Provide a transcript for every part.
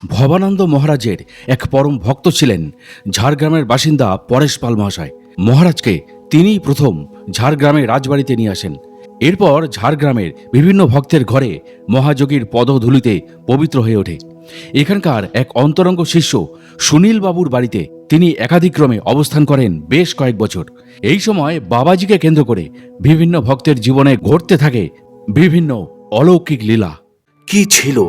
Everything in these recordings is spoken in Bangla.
ভবানন্দ মহারাজের এক পরম ভক্ত ছিলেন ঝাড়গ্রামের বাসিন্দা পরেশ পাল মহাশয়। মহারাজকে তিনিই প্রথম ঝাড়গ্রামে রাজবাড়িতে নিয়ে আসেন। এরপর ঝাড়গ্রামের বিভিন্ন ভক্তের ঘরে মহাযোগীর পদধূলিতে পবিত্র হয়ে ওঠে। এখানকার এক অন্তরঙ্গ শিষ্য সুনীল বাবুর বাড়িতে তিনি একাধিক্রমে অবস্থান করেন বেশ কয়েক বছর। এই সময় বাবাজিকে কেন্দ্র করে বিভিন্ন ভক্তের জীবনে ঘটতে থাকে বিভিন্ন অলৌকিক লীলা। কি ছিল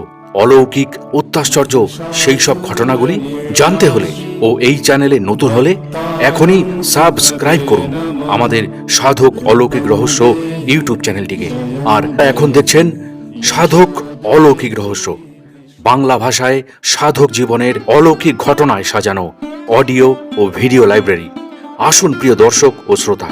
অলৌকিক অত্যাশ্চর্য সেই সব ঘটনাগুলি জানতে হলে ও এই চ্যানেলে নতুন হলে এখনই সাবস্ক্রাইব করুন আমাদের সাধক অলৌকিক রহস্য ইউটিউব চ্যানেলটিকে। আর এখন দেখছেন সাধক অলৌকিক রহস্য, বাংলা ভাষায় সাধক জীবনের অলৌকিক ঘটনায় সাজানো অডিও ও ভিডিও লাইব্রেরি। আসুন প্রিয় দর্শক ও শ্রোতা,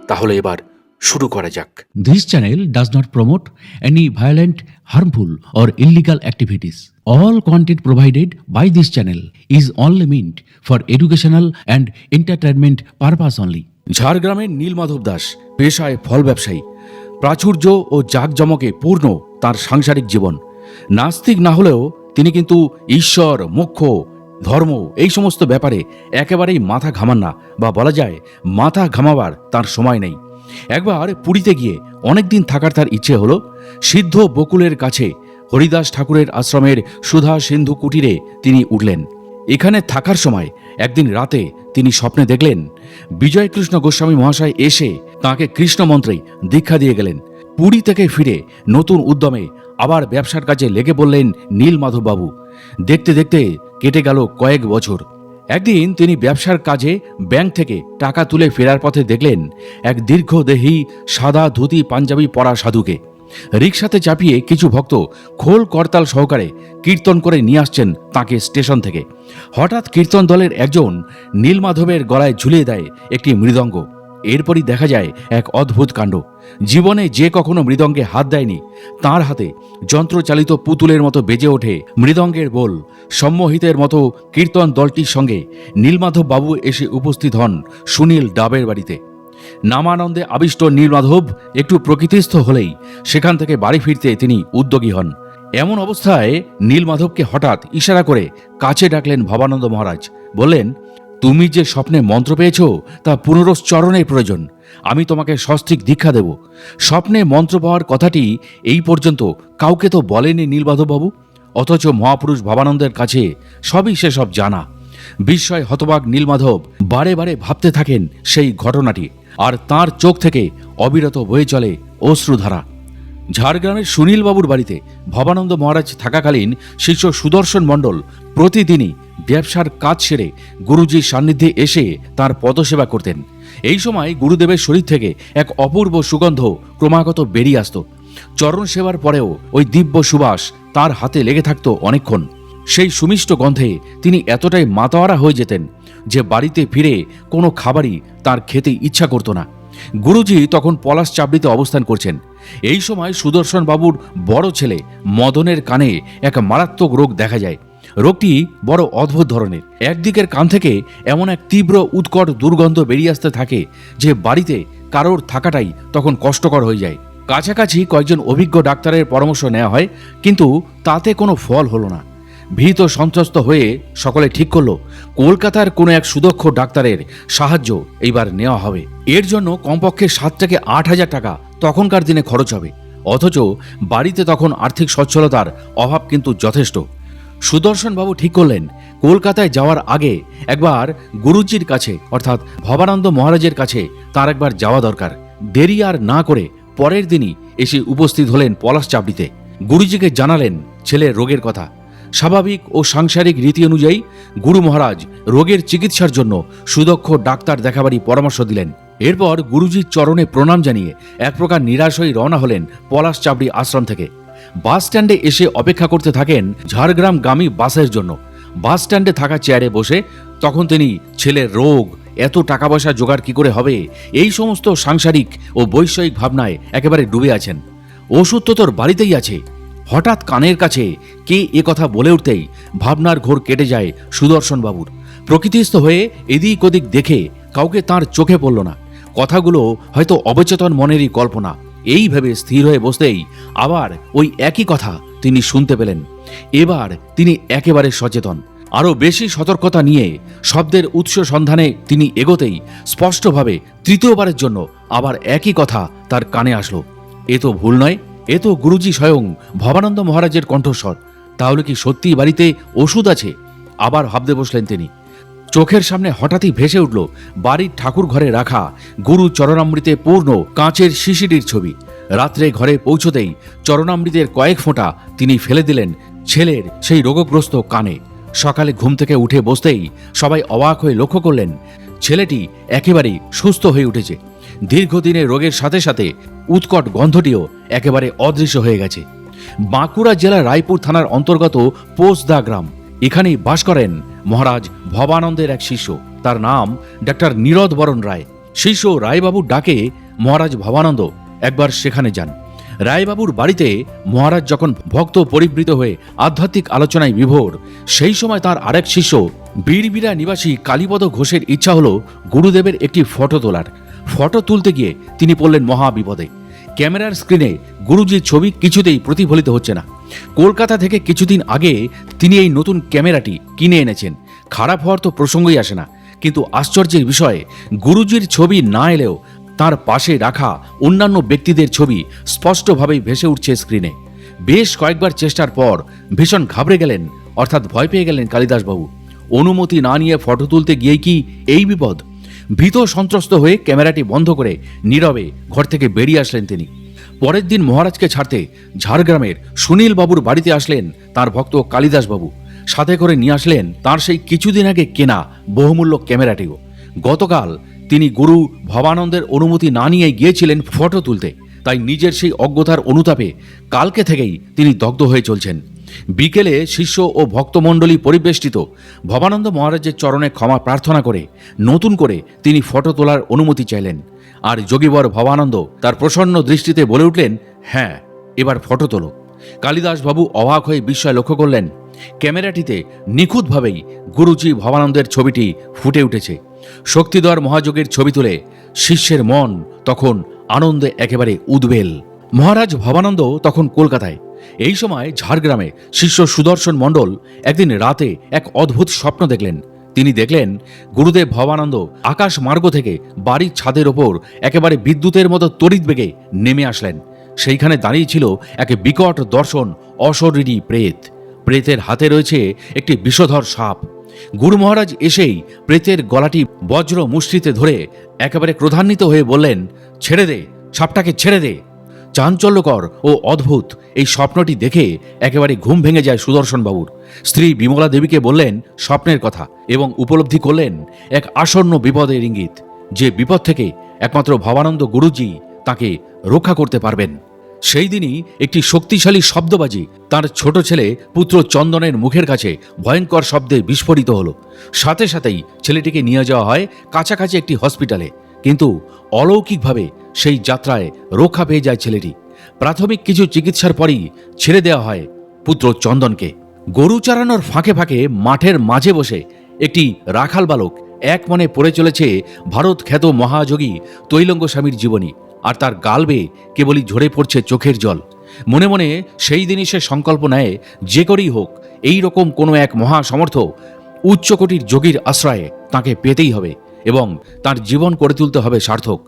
তাহলে এবার শুরু করা যাক। This channel does not promote any violent, harmful, or illegal activities. All content provided by this channel is only meant for educational and entertainment purpose only. ঝাড়গ্রামের নীলমাধব দাস পেশায় ফল ব্যবসায়ী। প্রাচুর্য ও জাঁকজমকে পূর্ণ তার সাংসারিক জীবন। নাস্তিক না হলেও তিনি কিন্তু ঈশ্বর, মোক্ষ, ধর্ম এই সমস্ত ব্যাপারে একেবারেই মাথা ঘামান না, বা বলা যায় মাথা ঘামাবার তার সময় নেই। একবার পুরীতে গিয়ে অনেকদিন থাকার তার ইচ্ছে হলো। সিদ্ধ বকুলের কাছে হরিদাস ঠাকুরের আশ্রমের সুধা সিন্ধু কুটিরে তিনি উঠলেন। এখানে থাকার সময় একদিন রাতে তিনি স্বপ্নে দেখলেন বিজয়কৃষ্ণ গোস্বামী মহাশয় এসে তাঁকে কৃষ্ণ মন্ত্রে দীক্ষা দিয়ে গেলেন। পুরী থেকে ফিরে নতুন উদ্যমে আবার ব্যবসার কাজে লেগে পড়লেন নীলমাধব বাবু। দেখতে দেখতে কেটে গেল কয়েক বছর। একদিন তিনি ব্যবসার কাজে ব্যাংক থেকে টাকা তুলে ফেরার পথে দেখলেন এক দীর্ঘদেহী সাদা ধুতি পাঞ্জাবি পরা সাধুকে। রিকশাতে চাপিয়ে কিছু ভক্ত খোল করতাল সহকারে কীর্তন করে নিয়ে আসছেন তাঁকে স্টেশন থেকে। হঠাৎ কীর্তন দলের একজন নীলমাধবের গলায় ঝুলিয়ে দেয় একটি মৃদঙ্গ। এরপরই দেখা যায় এক অদ্ভুত কাণ্ড। জীবনে যে কখনো মৃদঙ্গে হাত দেয়নি তার হাতে যন্ত্রচালিত পুতুলের মতো বেজে ওঠে মৃদঙ্গের বোল। সম্মোহিতের মতো কীর্তন দলটির সঙ্গে নীলমাধব বাবু এসে উপস্থিত হন সুনীল ডাবের বাড়িতে। নামানন্দে আবিষ্ট নীলমাধব একটু প্রকৃতিস্থ হলেই সেখান থেকে বাড়ি ফিরতে তিনি উদ্যোগী হন। এমন অবস্থায় নীলমাধবকে হঠাৎ ইশারা করে কাছে ডাকলেন ভবানন্দ মহারাজ। বললেন, তুমি যে স্বপ্নে মন্ত্র পেয়েছ তা পুনরুচ্চারণের প্রয়োজন। আমি তোমাকে সস্ত্রীক দীক্ষা দেব। স্বপ্নে মন্ত্র পাওয়ার কথাটি এই পর্যন্ত কাউকে তো বলেনি নীলমাধববাবু, অথচ মহাপুরুষ ভবানন্দের কাছে সবই সেসব জানা। বিস্ময় হতবাক নীলমাধব বারে বারে ভাবতে থাকেন সেই ঘটনাটি, আর তার চোখ থেকে অবিরত বয়ে চলে অশ্রুধারা। ঝাড়গ্রামের সুনীলবাবুর বাড়িতে ভবানন্দ মহারাজ থাকাকালীন শিষ্য সুদর্শন মণ্ডল প্রতিদিনই ব্যবসার কাজ সেরে গুরুজির সান্নিধ্যে এসে তার পদসেবা করতেন। এই সময় গুরুদেবের শরীর থেকে এক অপূর্ব সুগন্ধ ক্রমাগত বেরিয়ে আসত। চরণ সেবার পরেও ওই দিব্য সুবাস তার হাতে লেগে থাকত অনেকক্ষণ। সেই সুমিষ্ট গন্ধে তিনি এতটাই মাতোয়ারা হয়ে যেতেন যে বাড়িতে ফিরে কোনো খাবারই তার খেতে ইচ্ছা করত না। গুরুজি তখন পলাশ চাবড়িতে অবস্থান করছেন। এই সময় সুদর্শন বাবুর বড় ছেলে মদনের কানে এক মারাত্মক রোগ দেখা যায়। রোগটি বড় অদ্ভুত ধরনের। একদিকের কান থেকে এমন এক তীব্র উৎকট দুর্গন্ধ বেরিয়ে আসতে থাকে যে বাড়িতে কারোর থাকাটাই তখন কষ্টকর হয়ে যায়। কাছাকাছি কয়েকজন অভিজ্ঞ ডাক্তারের পরামর্শ নেওয়া হয়, কিন্তু তাতে কোনো ফল হলো না। ভীত সন্ত্রস্ত হয়ে সকলে ঠিক করলো কলকাতার কোনো এক সুদক্ষ ডাক্তারের সাহায্য এইবার নেওয়া হবে। এর জন্য কমপক্ষে 7 থেকে 8 হাজার টাকা তখনকার দিনে খরচ হবে। অথচ বাড়িতে তখন আর্থিক সচ্ছলতার অভাব কিন্তু যথেষ্ট। সুদর্শনবাবু ঠিক করলেন কলকাতায় যাওয়ার আগে একবার গুরুজির কাছে অর্থাৎ ভবানন্দ মহারাজের কাছে তার একবার যাওয়া দরকার। দেরি আর না করে পরের দিনই এসে উপস্থিত হলেন পলাশ চাবড়িতে। গুরুজিকে জানালেন ছেলের রোগের কথা। স্বাভাবিক ও সাংসারিক রীতি অনুযায়ী গুরু মহারাজ রোগের চিকিৎসার জন্য সুদক্ষ ডাক্তার দেখাবারই পরামর্শ দিলেন। এরপর গুরুজির চরণে প্রণাম জানিয়ে এক প্রকার নিরাশ হয়ে রওনা হলেন পলাশ চাবড়ি আশ্রম থেকে। বাস স্ট্যান্ডে এসে অপেক্ষা করতে থাকেন ঝাড়গ্রামগামী বাসের জন্য। বাস স্ট্যান্ডে থাকা চেয়ারে বসে তখন তিনি ছেলের রোগ, এত টাকা পয়সা জোগাড় কি করে হবে, এই সমস্ত সাংসারিক ও বৈষয়িক ভাবনায় একেবারে ডুবে আছেন। ওষুধ তো তোর বাড়িতেই আছে। হঠাৎ কানের কাছে কে এ কথা বলে উঠতেই ভাবনার ঘোর কেটে যায় সুদর্শন বাবুর। প্রকৃতিস্থ হয়ে এদিক ওদিক দেখে কাউকে তার চোখে পড়ল না। কথাগুলো হয়তো অবচেতন মনেরই কল্পনা। এই ভেবে স্থির হয়ে বসতেই আবার ওই একই কথা তিনি শুনতে পেলেন। এবার তিনি একেবারে সচেতন। আরও বেশি সতর্কতা নিয়ে শব্দের উৎস সন্ধানে তিনি এগোতেই স্পষ্টভাবে তৃতীয়বারের জন্য আবার একই কথা তার কানে আসলো। এ তো ভুল নয়, এ তো গুরুজি স্বয়ং ভবানন্দ মহারাজের কণ্ঠস্বর। তাহলে কি সত্যি বাড়িতে ওষুধ আছে? আবার ভাবতে বসলেন তিনি। চোখের সামনে হঠাৎই ভেসে উঠল বাড়ির ঠাকুর ঘরে রাখা গুরু চরণামৃতে পূর্ণ কাঁচের শিশিটির ছবি। রাত্রে ঘরে পৌঁছতেই চরণামৃতের কয়েক ফোঁটা তিনি ফেলে দিলেন ছেলের সেই রোগগ্রস্ত কানে। সকালে ঘুম থেকে উঠে বসতেই সবাই অবাক হয়ে লক্ষ্য করলেন ছেলেটি একেবারেই সুস্থ হয়ে উঠেছে। দীর্ঘদিনের রোগের সাথে সাথে উৎকট গন্ধটিও একেবারে অদৃশ্য হয়ে গেছে। বাঁকুড়া জেলার রায়পুর থানার অন্তর্গত পোষদা গ্রাম, এখানেই বাস করেন মহারাজ ভবানন্দের এক শিষ্য। তার নাম ডাক্তার নীরদ বরণ রায়। শিষ্য রায়বাবুর ডাকে মহারাজ ভবানন্দ একবার সেখানে যান। রায়বাবুর বাড়িতে মহারাজ যখন ভক্ত পরিবৃত হয়ে আধ্যাত্মিক আলোচনায় বিভোর, সেই সময় তার আরেক শিষ্য বীরবিরা নিবাসী কালীপদ ঘোষের ইচ্ছা হলো গুরুদেবের একটি ফটো তোলার। ফটো তুলতে গিয়ে তিনি পড়লেন মহা বিপদে। ক্যামেরার স্ক্রিনে গুরুজির ছবি কিছুতেই প্রতিফলিত হচ্ছে না। কলকাতা থেকে কিছুদিন আগে তিনি এই নতুন ক্যামেরাটি কিনে এনেছেন। খারাপ হওয়ার তো প্রসঙ্গই আসে না, কিন্তু আশ্চর্যের বিষয় গুরুজির ছবি না এলেও তার পাশে রাখা অন্যান্য ব্যক্তিদের ছবি স্পষ্টভাবেই ভেসে উঠছে স্ক্রিনে। বেশ কয়েকবার চেষ্টার পর ভীষণ ঘাবড়ে গেলেন, অর্থাৎ ভয় পেয়ে গেলেন কালিদাসবাবু। অনুমতি না নিয়ে ফটো তুলতে গিয়েই কি এই বিপদ? ভীত সন্ত্রস্ত হয়ে ক্যামেরাটি বন্ধ করে নীরবে ঘর থেকে বেরিয়ে আসলেন তিনি। পরের দিন মহারাজকে ছাড়তে ঝাড়গ্রামের সুনীল বাবুর বাড়িতে আসলেন তার ভক্ত কালিদাসবাবু। সাথে করে নিয়ে আসলেন তার সেই কিছুদিন আগে কেনা বহুমূল্য ক্যামেরাটিও। গতকাল তিনি গুরু ভবানন্দের অনুমতি না নিয়ে গিয়েছিলেন ফটো তুলতে, তাই নিজের সেই অজ্ঞতার অনুতাপে কালকে থেকেই তিনি দগ্ধ হয়ে চলছেন। বিকেলে শিষ্য ও ভক্তমণ্ডলী পরিবেষ্টিত ভবানন্দ মহারাজের চরণে ক্ষমা প্রার্থনা করে নতুন করে তিনি ফটো তোলার অনুমতি চাইলেন। আর যোগীবর ভবানন্দ তার প্রসন্ন দৃষ্টিতে বলে উঠলেন, হ্যাঁ, এবার ফটো তোলো। কালিদাসবাবু অবাক হয়ে বিস্ময় লক্ষ্য করলেন ক্যামেরাটিতে নিখুঁতভাবেই গুরুজি ভবানন্দের ছবিটি ফুটে উঠেছে। শক্তিধর মহাযোগীর ছবি তুলে শিষ্যের মন তখন আনন্দে একেবারে উদ্বেল। মহারাজ ভবানন্দ তখন কলকাতায়। এই সময় ঝাড়গ্রামে শিষ্য সুদর্শন মণ্ডল একদিন রাতে এক অদ্ভুত স্বপ্ন দেখলেন। তিনি দেখলেন গুরুদেব ভবানন্দ আকাশ মার্গ থেকে বাড়ির ছাদের ওপর একেবারে বিদ্যুতের মতো তড়িৎ বেগে নেমে আসলেন। সেইখানে দাঁড়িয়ে ছিল এক বিকট দর্শন অশরীরী প্রেত। প্রেতের হাতে রয়েছে একটি বিষধর সাপ। গুরু মহারাজ এসেই প্রেতের গলাটি বজ্র মুষ্টিতে ধরে একেবারে ক্রোধান্বিত হয়ে বললেন, ছেড়ে দে, সাপটাকে ছেড়ে দে। চাঞ্চল্যকর ও অদ্ভুত এই স্বপ্নটি দেখে একেবারে ঘুম ভেঙে যায় সুদর্শন বাবুর। স্ত্রী বিমলা দেবীকে বললেন স্বপ্নের কথা এবং উপলব্ধি করলেন এক আসন্ন বিপদের ইঙ্গিত, যে বিপদ থেকে একমাত্র ভবানন্দ গুরুজি তাকে রক্ষা করতে পারবেন। সেই দিনই একটি শক্তিশালী শব্দবাজি তার ছোট ছেলে পুত্র চন্দনের মুখের কাছে ভয়ঙ্কর শব্দে বিস্ফোরিত হলো। সাথে সাথেই ছেলেটিকে নিয়ে যাওয়া হয় কাছাকাছি একটি হসপিটালে, কিন্তু অলৌকিকভাবে সেই যাত্রায় রক্ষা পেয়ে যায় ছেলেটি। প্রাথমিক কিছু চিকিৎসার পরই ছেড়ে দেওয়া হয় পুত্র চন্দনকে। গরু চারানোর ফাঁকে ফাঁকে মাঠের মাঝে বসে একটি রাখাল বালক এক মনে পড়ে চলেছে ভারত খ্যাত মহাযোগী তৈলঙ্গ স্বামীর জীবনী, আর তার গাল বেয়ে কেবলই ঝরে পড়ছে চোখের জল। মনে মনে সেই দিনই সে সংকল্প নেয়, যে করেই হোক এই রকম কোনো এক মহাসমর্থ উচ্চকোটির যোগীর আশ্রয়ে তাকে পেতেই হবে এবং তার জীবন করে তুলতে হবে সার্থক।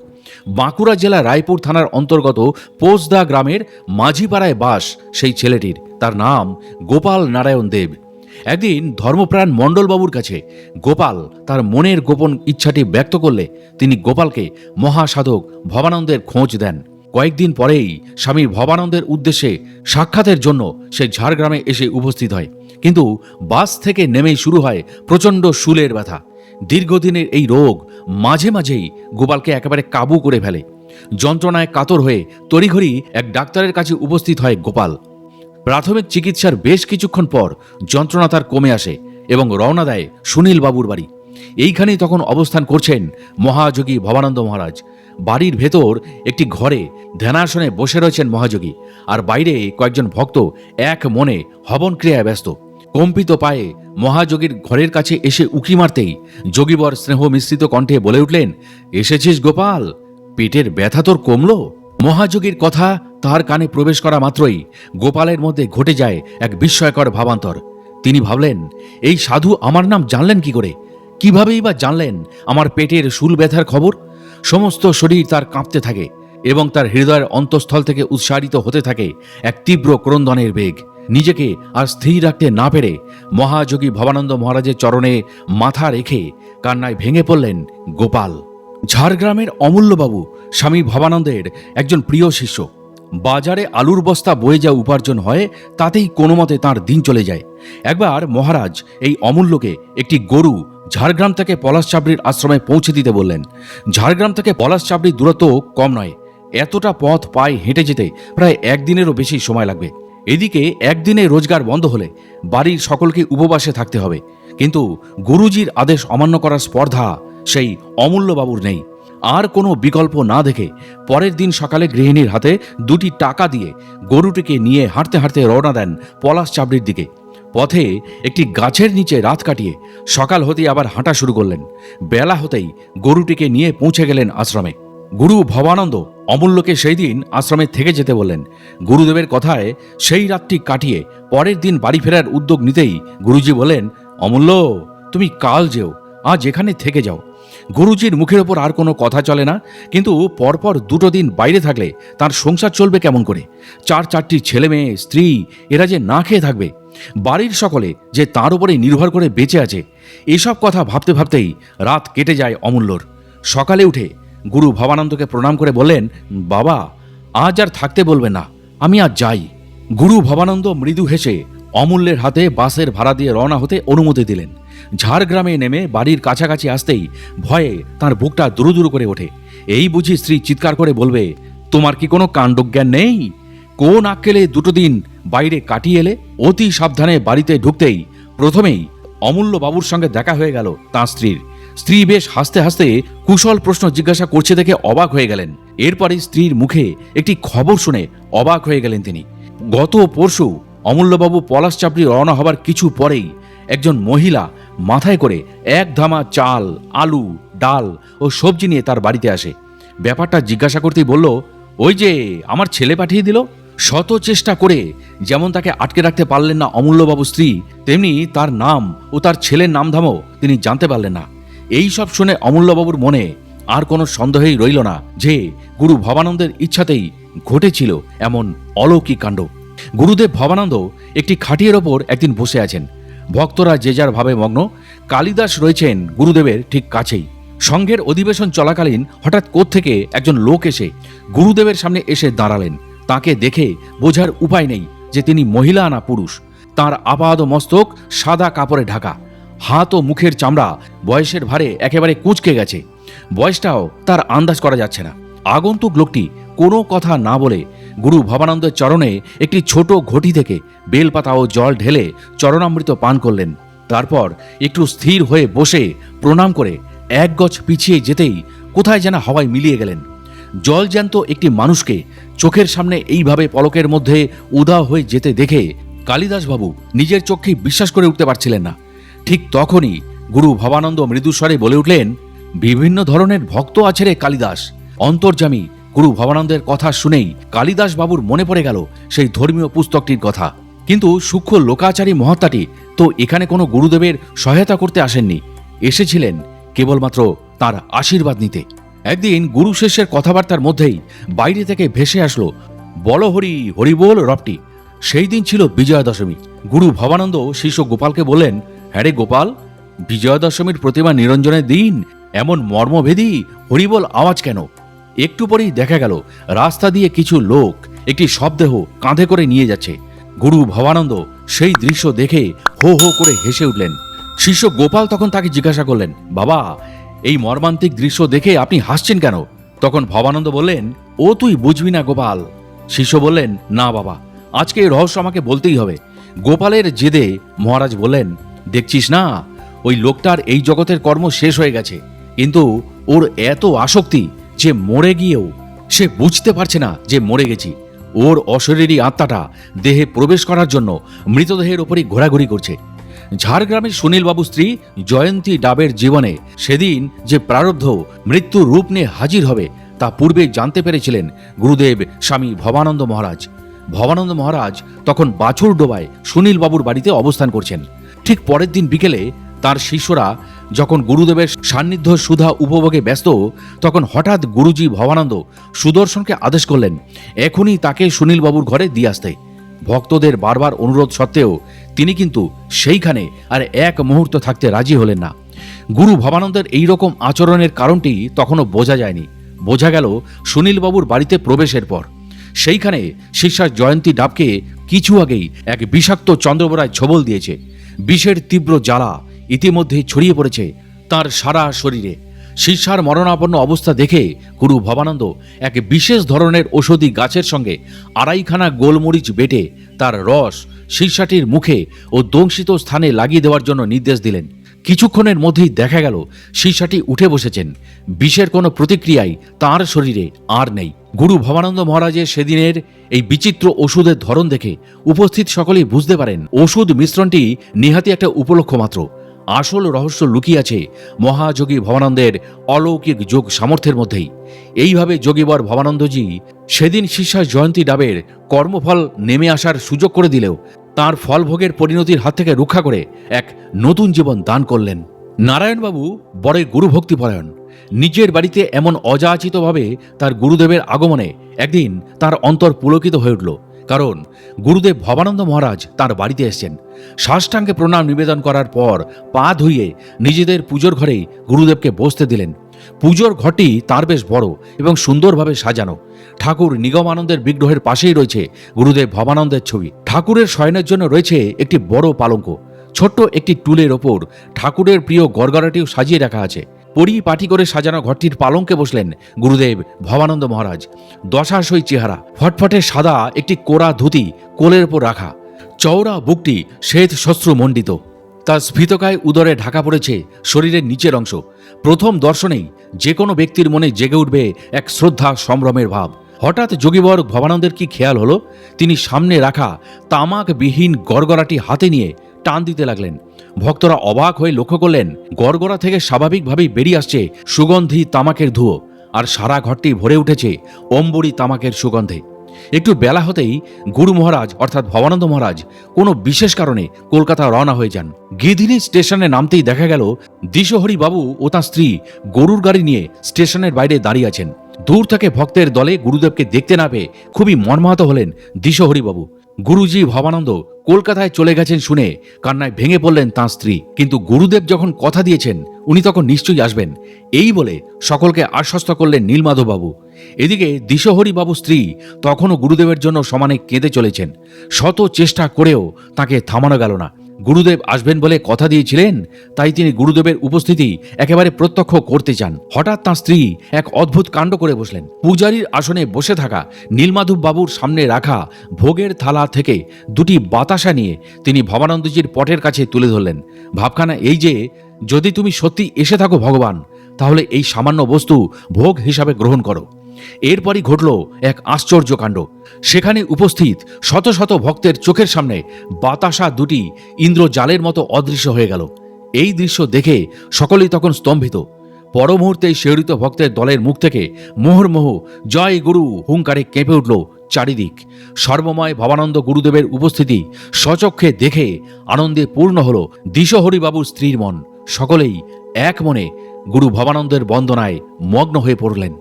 বাঁকুড়া জেলা রায়পুর থানার অন্তর্গত পোষদা গ্রামের মাঝিপাড়ায় বাস সেই ছেলেটির। তার নাম গোপাল নারায়ণ দেব। একদিন ধর্মপ্রাণ মণ্ডলবাবুর কাছে গোপাল তার মনের গোপন ইচ্ছাটি ব্যক্ত করলে তিনি গোপালকে মহাসাধক ভবানন্দের খোঁজ দেন। কয়েকদিন পরেই স্বামী ভবানন্দের উদ্দেশ্যে সাক্ষাতের জন্য সে ঝাড়গ্রামে এসে উপস্থিত হয়, কিন্তু বাস থেকে নেমেই শুরু হয় প্রচণ্ড শুলের ব্যথা। দীর্ঘদিনের এই রোগ মাঝে মাঝেই গোপালকে একেবারে কাবু করে ফেলে। যন্ত্রণায় কাতর হয়ে তড়িঘড়ি এক ডাক্তারের কাছে উপস্থিত হয় গোপাল। প্রাথমিক চিকিৎসার বেশ কিছুক্ষণ পর যন্ত্রণা তার কমে আসে এবং রওনা দেয় সুনীল বাবুর বাড়ি। এইখানেই তখন অবস্থান করছেন মহাযোগী ভবানন্দ মহারাজ। বাড়ির ভেতর একটি ঘরে ধ্যানাসনে বসে রয়েছেন মহাযোগী, আর বাইরে কয়েকজন ভক্ত এক মনে হবন ক্রিয়ায় ব্যস্ত। কম্পিত পায়ে মহাযোগীর ঘরের কাছে এসে উঁকি মারতেই যোগীবর স্নেহ মিশ্রিত কণ্ঠে বলে উঠলেন, এসেছিস গোপাল, পেটের ব্যথা তোর কমলো? মহাযোগীর কথা তার কানে প্রবেশ করা মাত্রই গোপালের মধ্যে ঘটে যায় এক বিস্ময়কর ভাবান্তর। তিনি ভাবলেন, এই সাধু আমার নাম জানলেন কি করে? কিভাবেই বা জানলেন আমার পেটের শুল ব্যথার খবর? সমস্ত শরীর তার কাঁপতে থাকে এবং তার হৃদয়ের অন্তঃস্থল থেকে উৎসারিত হতে থাকে এক তীব্র ক্রন্দনের বেগ। নিজেকে আর স্থির রাখতে না পেরে মহাযোগী ভবানন্দ মহারাজের চরণে মাথা রেখে কান্নায় ভেঙে পড়লেন গোপাল। ঝাড়গ্রামের অমূল্যবাবু স্বামী ভবানন্দের একজন প্রিয় শিষ্য। বাজারে আলুর বস্তা বয়ে যা উপার্জন হয় তাতেই কোনো মতে তাঁর দিন চলে যায়। একবার মহারাজ এই অমূল্যকে একটি গরু ঝাড়গ্রাম থেকে পলাশচাবড়ির আশ্রমে পৌঁছে দিতে বললেন। ঝাড়গ্রাম থেকে পলাশচাবড়ির দূরত্ব কম নয়। এতটা পথ পায়ে হেঁটে যেতে প্রায় একদিনেরও বেশি সময় লাগবে। এদিকে একদিনে রোজগার বন্ধ হলে বাড়ির সকলকে উপবাসে থাকতে হবে। কিন্তু গুরুজির আদেশ অমান্য করার স্পর্ধা সেই অমূল্যবাবুর নেই। আর কোনো বিকল্প না দেখে পরের দিন সকালে গৃহিণীর হাতে 2টি টাকা দিয়ে গরুটিকে নিয়ে হাঁটতে হাঁটতে রওনা দেন পলাশচাবড়ির দিকে। পথে একটি গাছের নিচে রাত কাটিয়ে সকাল হতেই আবার হাঁটা শুরু করলেন। বেলা হতেই গরুটিকে নিয়ে পৌঁছে গেলেন আশ্রমে। গুরু ভবানন্দ অমূল্যকে সেই দিন আশ্রমে থেকে যেতে বললেন। গুরুদেবের কথায় সেই রাতটি কাটিয়ে পরের দিন বাড়ি ফেরার উদ্যোগ নিতেই গুরুজি বলেন, অমূল্য, তুমি কাল যেও, আজ এখানে থেকে যাও। গুরুজির মুখের ওপর আর কোনো কথা চলে না, কিন্তু পরপর 2 দিন বাইরে থাকলে তার সংসার চলবে কেমন করে? 4টি ছেলে মেয়ে, স্ত্রী, এরা যে না খেয়ে থাকবে। বাড়ির সকলে যে তার উপরে নির্ভর করে বেঁচে আছে, এসব কথা ভাবতে ভাবতেই রাত কেটে যায় অমূল্যর। সকালে উঠে গুরু ভবানন্দকে প্রণাম করে বললেন, বাবা, আজ আর থাকতে বলবেন না, আমি আজ যাই। গুরু ভবানন্দ মৃদু হেসে অমূল্যের হাতে বাসের ভাড়া দিয়ে রওনা হতে অনুমতি দিলেন। ঝাড়গ্রামে নেমে বাড়ির কাছাকাছি আসতেই ভয়ে তার বুকটা দুরুদুরু করে ওঠে। এই বুঝি স্ত্রী চিৎকার করে বলবে, তোমার কি কোনো কাণ্ডজ্ঞান নেই? কোন আক্কেলে 2 দিন বাইরে কাটিয়ে এলে? অতি সাবধানে বাড়িতে ঢুকতেই প্রথমেই অমূল্য বাবুর সঙ্গে দেখা হয়ে গেল তাঁর স্ত্রীর। স্ত্রী বেশ হাসতে হাসতে কুশল প্রশ্ন জিজ্ঞাসা করছে দেখে অবাক হয়ে গেলেন। এরপরে স্ত্রীর মুখে একটি খবর শুনে অবাক হয়ে গেলেন তিনি। গত পরশু অমূল্যবাবু পলাশচাবড়ি রওনা হবার কিছু পরেই একজন মহিলা মাথায় করে 1 ধামা চাল, আলু, ডাল ও সবজি নিয়ে তার বাড়িতে আসে। ব্যাপারটা জিজ্ঞাসা করতেই বলল, ওই যে আমার ছেলে পাঠিয়ে দিল। শত চেষ্টা করে যেমন তাকে আটকে রাখতে পারলেন না অমূল্যবাবু স্ত্রী, তেমনি তার নাম ও তার ছেলের নামধামও তিনি জানতে পারলেন না। এই সব শুনে অমূল্যবাবুর মনে আর কোনো সন্দেহই রইল না যে গুরু ভবানন্দের ইচ্ছাতেই ঘটেছিল এমন অলৌকিক কাণ্ড। গুরুদেব ভবানন্দ একটি খাটিয়ার ওপর একদিন বসে আছেন। ভক্তরা যে যার ভাবে মগ্ন। কালিদাস রয়েছেন গুরুদেবের ঠিক কাছেই। সংঘের অধিবেশন চলাকালীন হঠাৎ কোত্থেকে একজন লোক এসে গুরুদেবের সামনে এসে দাঁড়ালেন। তাকে দেখে বোঝার উপায় নেই যে তিনি মহিলা না পুরুষ। তাঁর আপাদ মস্তক সাদা কাপড়ে ঢাকা, হাত ও মুখের চামড়া বয়সের ভারে একেবারে কুঁচকে গেছে। বয়সটাও তার আন্দাজ করা যাচ্ছে না। আগন্তুক লোকটি কোনো কথা না বলে গুরু ভবানন্দের চরণে একটি ছোট ঘটি থেকে বেলপাতা ও জল ঢেলে চরণামৃত পান করলেন। তারপর একটু স্থির হয়ে বসে প্রণাম করে 1 গজ পিছিয়ে যেতেই কোথায় যেন হাওয়ায় মিলিয়ে গেলেন। জলজ্যান্ত একটি মানুষকে চোখের সামনে এইভাবে পলকের মধ্যে উধাও হয়ে যেতে দেখে কালিদাসবাবু নিজের চোখেই বিশ্বাস করে উঠতে পারছিলেন না। ঠিক তখনই গুরু ভবানন্দ মৃদুস্বরে বলে উঠলেন, বিভিন্ন ধরনের ভক্ত আছে রে কালিদাস। অন্তর্যামী গুরু ভবানন্দের কথা শুনেই কালিদাস বাবুর মনে পড়ে গেল সেই ধর্মীয় পুস্তকটির কথা। কিন্তু সূক্ষ্ম লোকাচারী মহাত্মাটি তো এখানে কোনো গুরুদেবের সহায়তা করতে আসেননি, এসেছিলেন কেবলমাত্র তার আশীর্বাদ নিতে। একদিন গুরু শিষ্যের কথাবার্তার মধ্যেই বাইরে থেকে ভেসে আসলো, বল হরি হরি বল রবটি। সেই দিন ছিল বিজয়া দশমী। গুরু ভবানন্দ শিষ্য গোপালকে বললেন, হ্যাঁ রে গোপাল, বিজয়া দশমীর প্রতিমা নিরঞ্জনের দিন এমন মর্মভেদী হরিবল আওয়াজ কেন? একটু পরেই দেখা গেল রাস্তা দিয়ে কিছু লোক একটি শবদেহ কাঁধে করে নিয়ে যাচ্ছে। গুরু ভবানন্দ সেই দৃশ্য দেখে হো হো করে হেসে উঠলেন। শিষ্য গোপাল তখন তাকে জিজ্ঞাসা করলেন, বাবা, এই মর্মান্তিক দৃশ্য দেখে আপনি হাসছেন কেন? তখন ভবানন্দ বললেন, ও তুই বুঝবি না গোপাল। শিষ্য বললেন, না বাবা, আজকে এই রহস্য আমাকে বলতেই হবে। গোপালের জেদে মহারাজ বললেন, দেখছিস না, ওই লোকটার এই জগতের কর্ম শেষ হয়ে গেছে, কিন্তু ওর এত আসক্তি যে মরে গিয়েও সে বুঝতে পারছে না যে মরে গেছি। ওর অশরীরী আত্মাটা দেহে প্রবেশ করার জন্য মৃতদেহের ওপরই ঘোরাঘুরি করছে। ঝাড়গ্রামের সুনীলবাবু স্ত্রী জয়ন্তী ডাবের জীবনে সেদিন যে প্রারব্ধ মৃত্যুর রূপ নিয়ে হাজির হবে তা পূর্বে জানতে পেরেছিলেন গুরুদেব স্বামী ভবানন্দ মহারাজ। ভবানন্দ মহারাজ তখন বাছুর ডোবায় সুনীল বাবুর বাড়িতে অবস্থান করছেন। ঠিক পরের দিন বিকেলে তার শিষ্যরা যখন গুরুদেবের সান্নিধ্য সুধা উপভোগে ব্যস্ত, তখন হঠাৎ গুরুজি ভবানন্দ সুদর্শনকে আদেশ করলেন এখনই তাকে সুনীলবাবুর ঘরে দিয়ে আসতে। ভক্তদের বারবার অনুরোধ সত্ত্বেও তিনি কিন্তু সেইখানে আর এক মুহূর্ত থাকতে রাজি হলেন না। গুরু ভবানন্দের এইরকম আচরণের কারণটি তখনও বোঝা যায়নি। বোঝা গেল সুনীলবাবুর বাড়িতে প্রবেশের পর। সেইখানে শিষ্যা জয়ন্তী ডাবকে কিছু আগেই এক বিষাক্ত চন্দ্রবোরায় ছোবল দিয়েছে। বিষের তীব্র জ্বালা ইতিমধ্যেই ছড়িয়ে পড়েছে তার সারা শরীরে। শিষ্যার মরণাপন্ন অবস্থা দেখে গুরু ভবানন্দ এক বিশেষ ধরনের ঔষধি গাছের সঙ্গে 2.5খানা গোলমরিচ বেটে তার রস শিষ্যাটির মুখে ও দংশিত স্থানে লাগিয়ে দেওয়ার জন্য নির্দেশ দিলেন। কিছুক্ষণের মধ্যেই দেখা গেল শিষ্যাটি উঠে বসেছেন। বিষের কোনো প্রতিক্রিয়াই তাঁর শরীরে আর নেই। গুরু ভবানন্দ মহারাজের সেদিনের এই বিচিত্র ওষুধের ধরন দেখে উপস্থিত সকলেই বুঝতে পারেন ওষুধ মিশ্রণটি নিহাতি একটা উপলক্ষ মাত্র। আসল রহস্য লুকিয়ে আছে মহাযোগী ভবানন্দের অলৌকিক যোগ সামর্থ্যের মধ্যেই। এইভাবে যোগীবর ভবানন্দজি সেদিন শিষ্যা জয়ন্তী ডাবের কর্মফল নেমে আসার সুযোগ করে দিলেও তার ফলভোগের পরিণতির হাত থেকে রক্ষা করে এক নতুন জীবন দান করলেন। নারায়ণবাবু বড়ই গুরুভক্তিপরায়ণ। নিজের বাড়িতে এমন অযাচিতভাবে তার গুরুদেবের আগমনে একদিন তার অন্তর পুলকিত হয়ে উঠল। কারণ গুরুদেব ভবানন্দ মহারাজ তার বাড়িতে এসেছেন। সাষ্টাঙ্গে প্রণাম নিবেদন করার পর পা ধুইয়ে নিজেদের পুজোর ঘরেই গুরুদেবকে বসতে দিলেন। পুজোর ঘরটি তার বেশ বড় এবং সুন্দরভাবে সাজানো। ঠাকুর নিগমানন্দের বিগ্রহের পাশেই রয়েছে গুরুদেব ভবানন্দের ছবি। ঠাকুরের শয়নের জন্য রয়েছে একটি বড় পালঙ্ক। ছোট্ট একটি টুলের ওপর ঠাকুরের প্রিয় গড়গড়াটিও সাজিয়ে রাখা আছে। পরিপাটি করে সাজানো ঘরটির পালঙ্কে বসলেন গুরুদেব ভবানন্দ মহারাজ। দশাশই চেহারা, ফটফটে সাদা একটি কোরা ধুতি কোলের ওপর রাখা, চওড়া বুকটি শ্বেত শস্ত্র মণ্ডিত। তার স্ফীতকায় উদরে ঢাকা পড়েছে শরীরের নিচের অংশ। প্রথম দর্শনেই যে কোনো ব্যক্তির মনে জেগে উঠবে এক শ্রদ্ধা সম্ভ্রমের ভাব। হঠাৎ যোগীবর ভবানন্দের কি খেয়াল হলো, তিনি সামনে রাখা তামাকবিহীন গড়গড়াটি হাতে নিয়ে টান দিতে লাগলেন। ভক্তরা অবাক হয়ে লক্ষ্য করলেন গড়গড়া থেকে স্বাভাবিকভাবেই বেরিয়ে আসছে সুগন্ধি তামাকের ধুয়ো, আর সারা ঘরটি ভরে উঠেছে অম্বরী তামাকের সুগন্ধে। একটু বেলা হতেই গুরু মহারাজ অর্থাৎ ভবানন্দ মহারাজ কোনো বিশেষ কারণে কলকাতা রওনা হয়ে যান। গিধিনি স্টেশনে নামতেই দেখা গেল দিশহরি বাবু ও তাঁর স্ত্রী গরুর গাড়ি নিয়ে স্টেশনের বাইরে দাঁড়িয়ে আছেন। দূর থেকে ভক্তের দলে গুরুদেবকে দেখতে না পেয়ে খুবই মর্মাহত হলেন দিশহরি বাবু। গুরুজি ভবানন্দ কলকাতায় চলে গেছেন শুনে কান্নায় ভেঙে পড়লেন তাঁর স্ত্রী। কিন্তু গুরুদেব যখন কথা দিয়েছেন উনি তখন নিশ্চয়ই আসবেন, এই বলে সকলকে আশ্বস্ত করলেন নীলমাধববাবু। এদিকে দিশহরি বাবু স্ত্রী তখনও গুরুদেবের জন্য সমানে কেঁদে চলেছেন। শত চেষ্টা করেও তাকে থামানো গেল না। গুরুদেব আসবেন বলে কথা দিয়েছিলেন, তাই তিনি গুরুদেবের উপস্থিতি একেবারে প্রত্যক্ষ করতে চান। হঠাৎ তাঁর স্ত্রী এক অদ্ভুত কাণ্ড করে বসলেন। পূজারীর আসনে বসে থাকা নীলমাধব বাবুর সামনে রাখা ভোগের থালা থেকে দুটি বাতাসা নিয়ে তিনি ভবানন্দজির পটের কাছে তুলে ধরলেন। ভাবখানা এই যে, যদি তুমি সত্যি এসে থাকো ভগবান, তাহলে এই সামান্য বস্তু ভোগ হিসাবে গ্রহণ করো। এরপরই ঘটল এক আশ্চর্য কাণ্ড। সেখানে উপস্থিত শত শত ভক্তের চোখের সামনে বাতাসা দুটি ইন্দ্রজালের মতো অদৃশ্য হয়ে গেল। এই দৃশ্য দেখে সকলেই তখন স্তম্ভিত। পর মুহূর্তেই শিহরিত ভক্তের দলের মুখ থেকে মুহুর্মুহ জয় গুরু হুঙ্কারে কেঁপে উঠল চারিদিক। সর্বময় ভবানন্দ গুরুদেবের উপস্থিতি স্বচক্ষে দেখে আনন্দে পূর্ণ হল দিশহরিবাবুর স্ত্রীর মন। সকলেই এক মনে গুরু ভবানন্দের বন্দনায় মগ্ন হয়ে পড়লেন।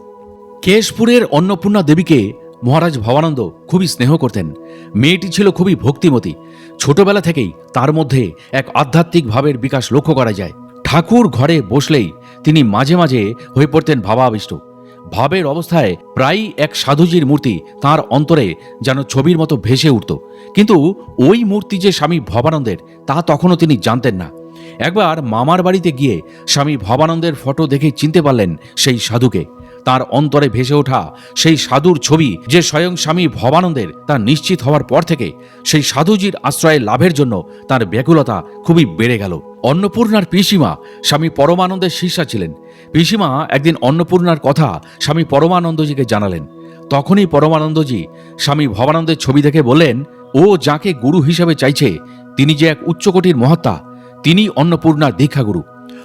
কেশপুরের অন্নপূর্ণা দেবীকে মহারাজ ভবানন্দ খুবই স্নেহ করতেন। মেয়েটি ছিল খুবই ভক্তিমতী। ছোটবেলা থেকেই তার মধ্যে এক আধ্যাত্মিক ভাবের বিকাশ লক্ষ্য করা যায়। ঠাকুর ঘরে বসলেই তিনি মাঝে মাঝে হয়ে পড়তেন ভাবাবিষ্ট। ভাবের অবস্থায় প্রায়ই এক সাধুজির মূর্তি তার অন্তরে যেন ছবির মতো ভেসে উঠত। কিন্তু ওই মূর্তি যে স্বামী ভবানন্দের তা তখনও তিনি জানতেন না। একবার মামার বাড়িতে গিয়ে স্বামী ভবানন্দের ফটো দেখে চিনতে পারলেন সেই সাধুকে। তার অন্তরে ভেসে ওঠা সেই সাধুর ছবি যে স্বয়ং স্বামী ভবানন্দের তা নিশ্চিত হওয়ার পর থেকে সেই সাধুজির আশ্রয় লাভের জন্য তার ব্যাকুলতা খুবই বেড়ে গেল। অন্নপূর্ণার পিসিমা স্বামী পরমানন্দের শিষ্যা ছিলেন। পিসিমা একদিন অন্নপূর্ণার কথা স্বামী পরমানন্দজিকে জানালেন। তখনই পরমানন্দজি স্বামী ভবানন্দের ছবি দেখে বললেন, ও যাকে গুরু হিসাবে চাইছে তিনি যে এক উচ্চকোটির মহাত্মা, তিনি অন্নপূর্ণার দীক্ষাগুরু।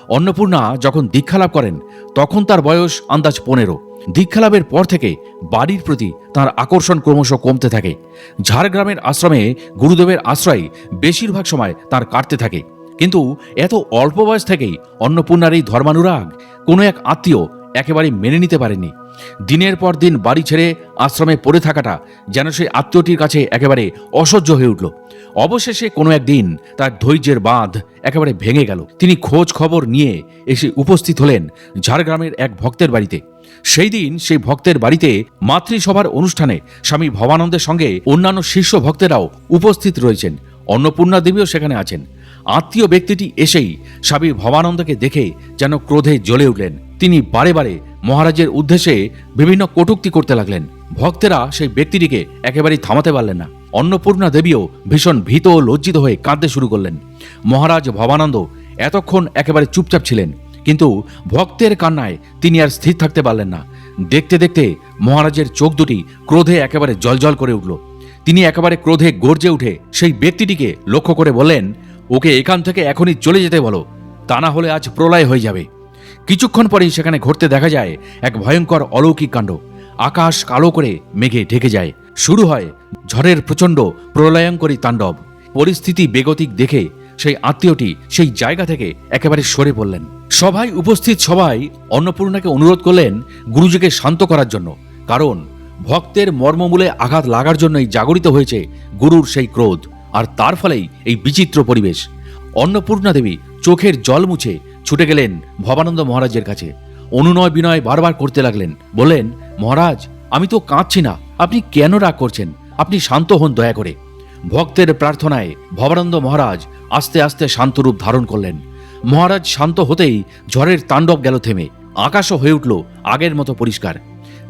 অন্নপূর্ণা যখন দীক্ষা লাভ করেন তখন তার বয়স আন্দাজ 15। দীক্ষালাভের পর থেকে বাড়ির প্রতি তার আকর্ষণ ক্রমশ কমতে থাকে। ঝাড়গ্রামের আশ্রমে গুরুদেবের আশ্রয় বেশিরভাগ সময় তার কাটতে থাকে। কিন্তু এত অল্প বয়স থেকেই অন্নপূর্ণার এই ধর্মানুরাগ কোনো এক আত্মীয় একেবারে মেনে নিতে পারেনি। দিনের পর দিন বাড়ি ছেড়ে আশ্রমে পড়ে থাকাটা যেন সেই আত্মীয়টির কাছে একেবারে অসহ্য হয়ে উঠল। অবশেষে কোনো একদিন তার ধৈর্যের বাঁধ একেবারে ভেঙে গেল। তিনি খোঁজ খবর নিয়ে এসে উপস্থিত হলেন ঝাড়গ্রামের এক ভক্তের বাড়িতে। সেই দিন সেই ভক্তের বাড়িতে মাতৃসভার অনুষ্ঠানে স্বামী ভবানন্দের সঙ্গে অন্যান্য শীর্ষ ভক্তেরাও উপস্থিত রয়েছেন। অন্নপূর্ণা দেবীও সেখানে আছেন। আত্মীয় ব্যক্তিটি এসেই স্বামী ভবানন্দকে দেখে যেন ক্রোধে জ্বলে উঠলেন। তিনি বারে বারে মহারাজের উদ্দেশ্যে বিভিন্ন কটূক্তি করতে লাগলেন। ভক্তেরা সেই ব্যক্তিটিকে একেবারেই থামাতে পারলেন না। অন্নপূর্ণা দেবীও ভীষণ ভীত ও লজ্জিত হয়ে কাঁদতে শুরু করলেন। মহারাজ ভবানন্দ এতক্ষণ একেবারে চুপচাপ ছিলেন, কিন্তু ভক্তের কান্নায় তিনি আর স্থির থাকতে পারলেন না। দেখতে দেখতে মহারাজের চোখ দুটি ক্রোধে একেবারে জলজল করে উঠল। তিনি একেবারে ক্রোধে গর্জে উঠে সেই ব্যক্তিটিকে লক্ষ্য করে বললেন, ওকে এখান থেকে এখনই চলে যেতে বলো, তা না হলে আজ প্রলয় হয়ে যাবে। কিছুক্ষণ পরেই সেখানে ঘটতে দেখা যায় এক ভয়ঙ্কর অলৌকিক কাণ্ড। আকাশ কালো করে মেঘে ঢেকে যায়। শুরু হয় ঝড়ের প্রচণ্ড প্রলয়ঙ্করী তাণ্ডব। পরিস্থিতি বেগতিক দেখে সেই আত্মীয়টি সেই জায়গা থেকে একেবারে সরে পড়লেন। সভায় উপস্থিত সবাই অন্নপূর্ণাকে অনুরোধ করলেন গুরুজিকে শান্ত করার জন্য, কারণ ভক্তের মর্মমূলে আঘাত লাগার জন্যই জাগরিত হয়েছে গুরুর সেই ক্রোধ, আর তার ফলেই এই বিচিত্র পরিবেশ। অন্নপূর্ণা দেবী চোখের জল মুছে ছুটে গেলেন ভবানন্দ মহারাজের কাছে। অনুনয় বিনয় বারবার করতে লাগলেন। বললেন, মহারাজ, আমি তো কাঁদছি না, আপনি কেন রাগ করছেন? আপনি শান্ত হন দয়া করে। ভক্তের প্রার্থনায় ভবানন্দ মহারাজ আস্তে আস্তে শান্তরূপ ধারণ করলেন। মহারাজ শান্ত হতেই ঝড়ের তাণ্ডব গেল থেমে। আকাশও হয়ে উঠল আগের মতো পরিষ্কার।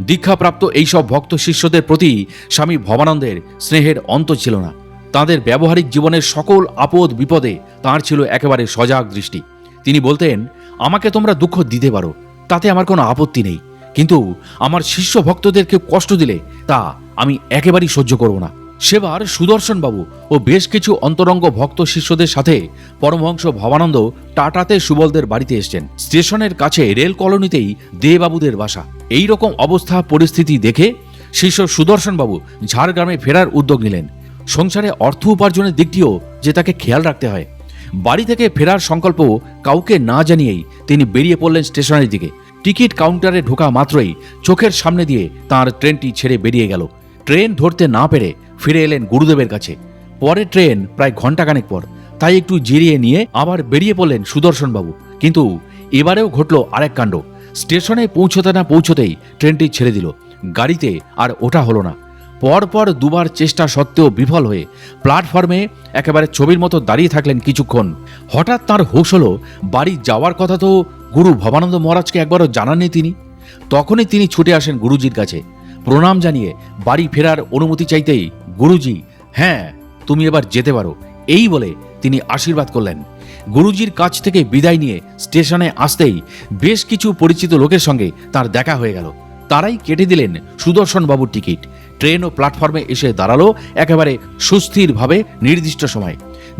দীক্ষাপ্রাপ্ত এইসব ভক্ত শিষ্যদের প্রতি স্বামী ভবানন্দের স্নেহের অন্ত ছিল না। তাঁদের ব্যবহারিক জীবনের সকল আপদ বিপদে তাঁর ছিল একেবারে সজাগ দৃষ্টি। তিনি বলতেন, আমাকে তোমরা দুঃখ দিতে পারো, তাতে আমার কোনো আপত্তি নেই, কিন্তু আমার শিষ্য ভক্তদের কেউ কষ্ট দিলে তা আমি একেবারেই সহ্য করব না। সেবার সুদর্শন বাবু ও বেশ কিছু অন্তরঙ্গ ভক্ত শিষ্যদের সাথে পরমহংস ভবানন্দ টাটাতে সুবলদের বাড়িতে এসছেন। স্টেশনের কাছে রেল কলোনিতেই দেবাবুদের বাসা। এই রকম অবস্থা পরিস্থিতি দেখে শিষ্য সুদর্শন বাবু ঝাড়গ্রামে ফেরার উদ্যোগ নিলেন। সংসারে অর্থ উপার্জনের দিকটিও যে তাকে খেয়াল রাখতে হয়। বাড়ি থেকে ফেরার সংকল্প কাউকে না জানিয়েই তিনি বেরিয়ে পড়লেন স্টেশনের দিকে। টিকিট কাউন্টারে ঢোকা মাত্রই চোখের সামনে দিয়ে তাঁর ট্রেনটি ছেড়ে বেরিয়ে গেল। ট্রেন ধরতে না পেরে ফিরে এলেন গুরুদেবের কাছে। পরের ট্রেন প্রায় ঘণ্টাখানেক পর, তাই একটু জিরিয়ে নিয়ে আবার বেরিয়ে পড়লেন সুদর্শনবাবু। কিন্তু এবারেও ঘটল আরেক কাণ্ড। স্টেশনে পৌঁছতে না পৌঁছতেই ট্রেনটি ছেড়ে দিল। গাড়িতে আর ওঠা হলো না। পরপর দুবার চেষ্টা সত্ত্বেও বিফল হয়ে প্ল্যাটফর্মে একেবারে ছবির মতো দাঁড়িয়ে থাকলেন কিছুক্ষণ। হঠাৎ তার হুঁশ হলো, বাড়ি যাওয়ার কথা তো গুরু ভবানন্দ মহারাজকে একবারও জানাননি তিনি। তখনই তিনি ছুটে আসেন গুরুজির কাছে। প্রণাম জানিয়ে বাড়ি ফেরার অনুমতি চাইতেই গুরুজি, হ্যাঁ তুমি এবার যেতে পারো, এই বলে তিনি আশীর্বাদ করলেন। গুরুজির কাছ থেকে বিদায় নিয়ে স্টেশনে আসতেই বেশ কিছু পরিচিত লোকের সঙ্গে তার দেখা হয়ে গেল। তারাই কেটে দিলেন সুদর্শন বাবুর টিকিট। ট্রেন ও প্ল্যাটফর্মে এসে দাঁড়ালো একেবারে সুস্থিরভাবে নির্দিষ্ট সময়।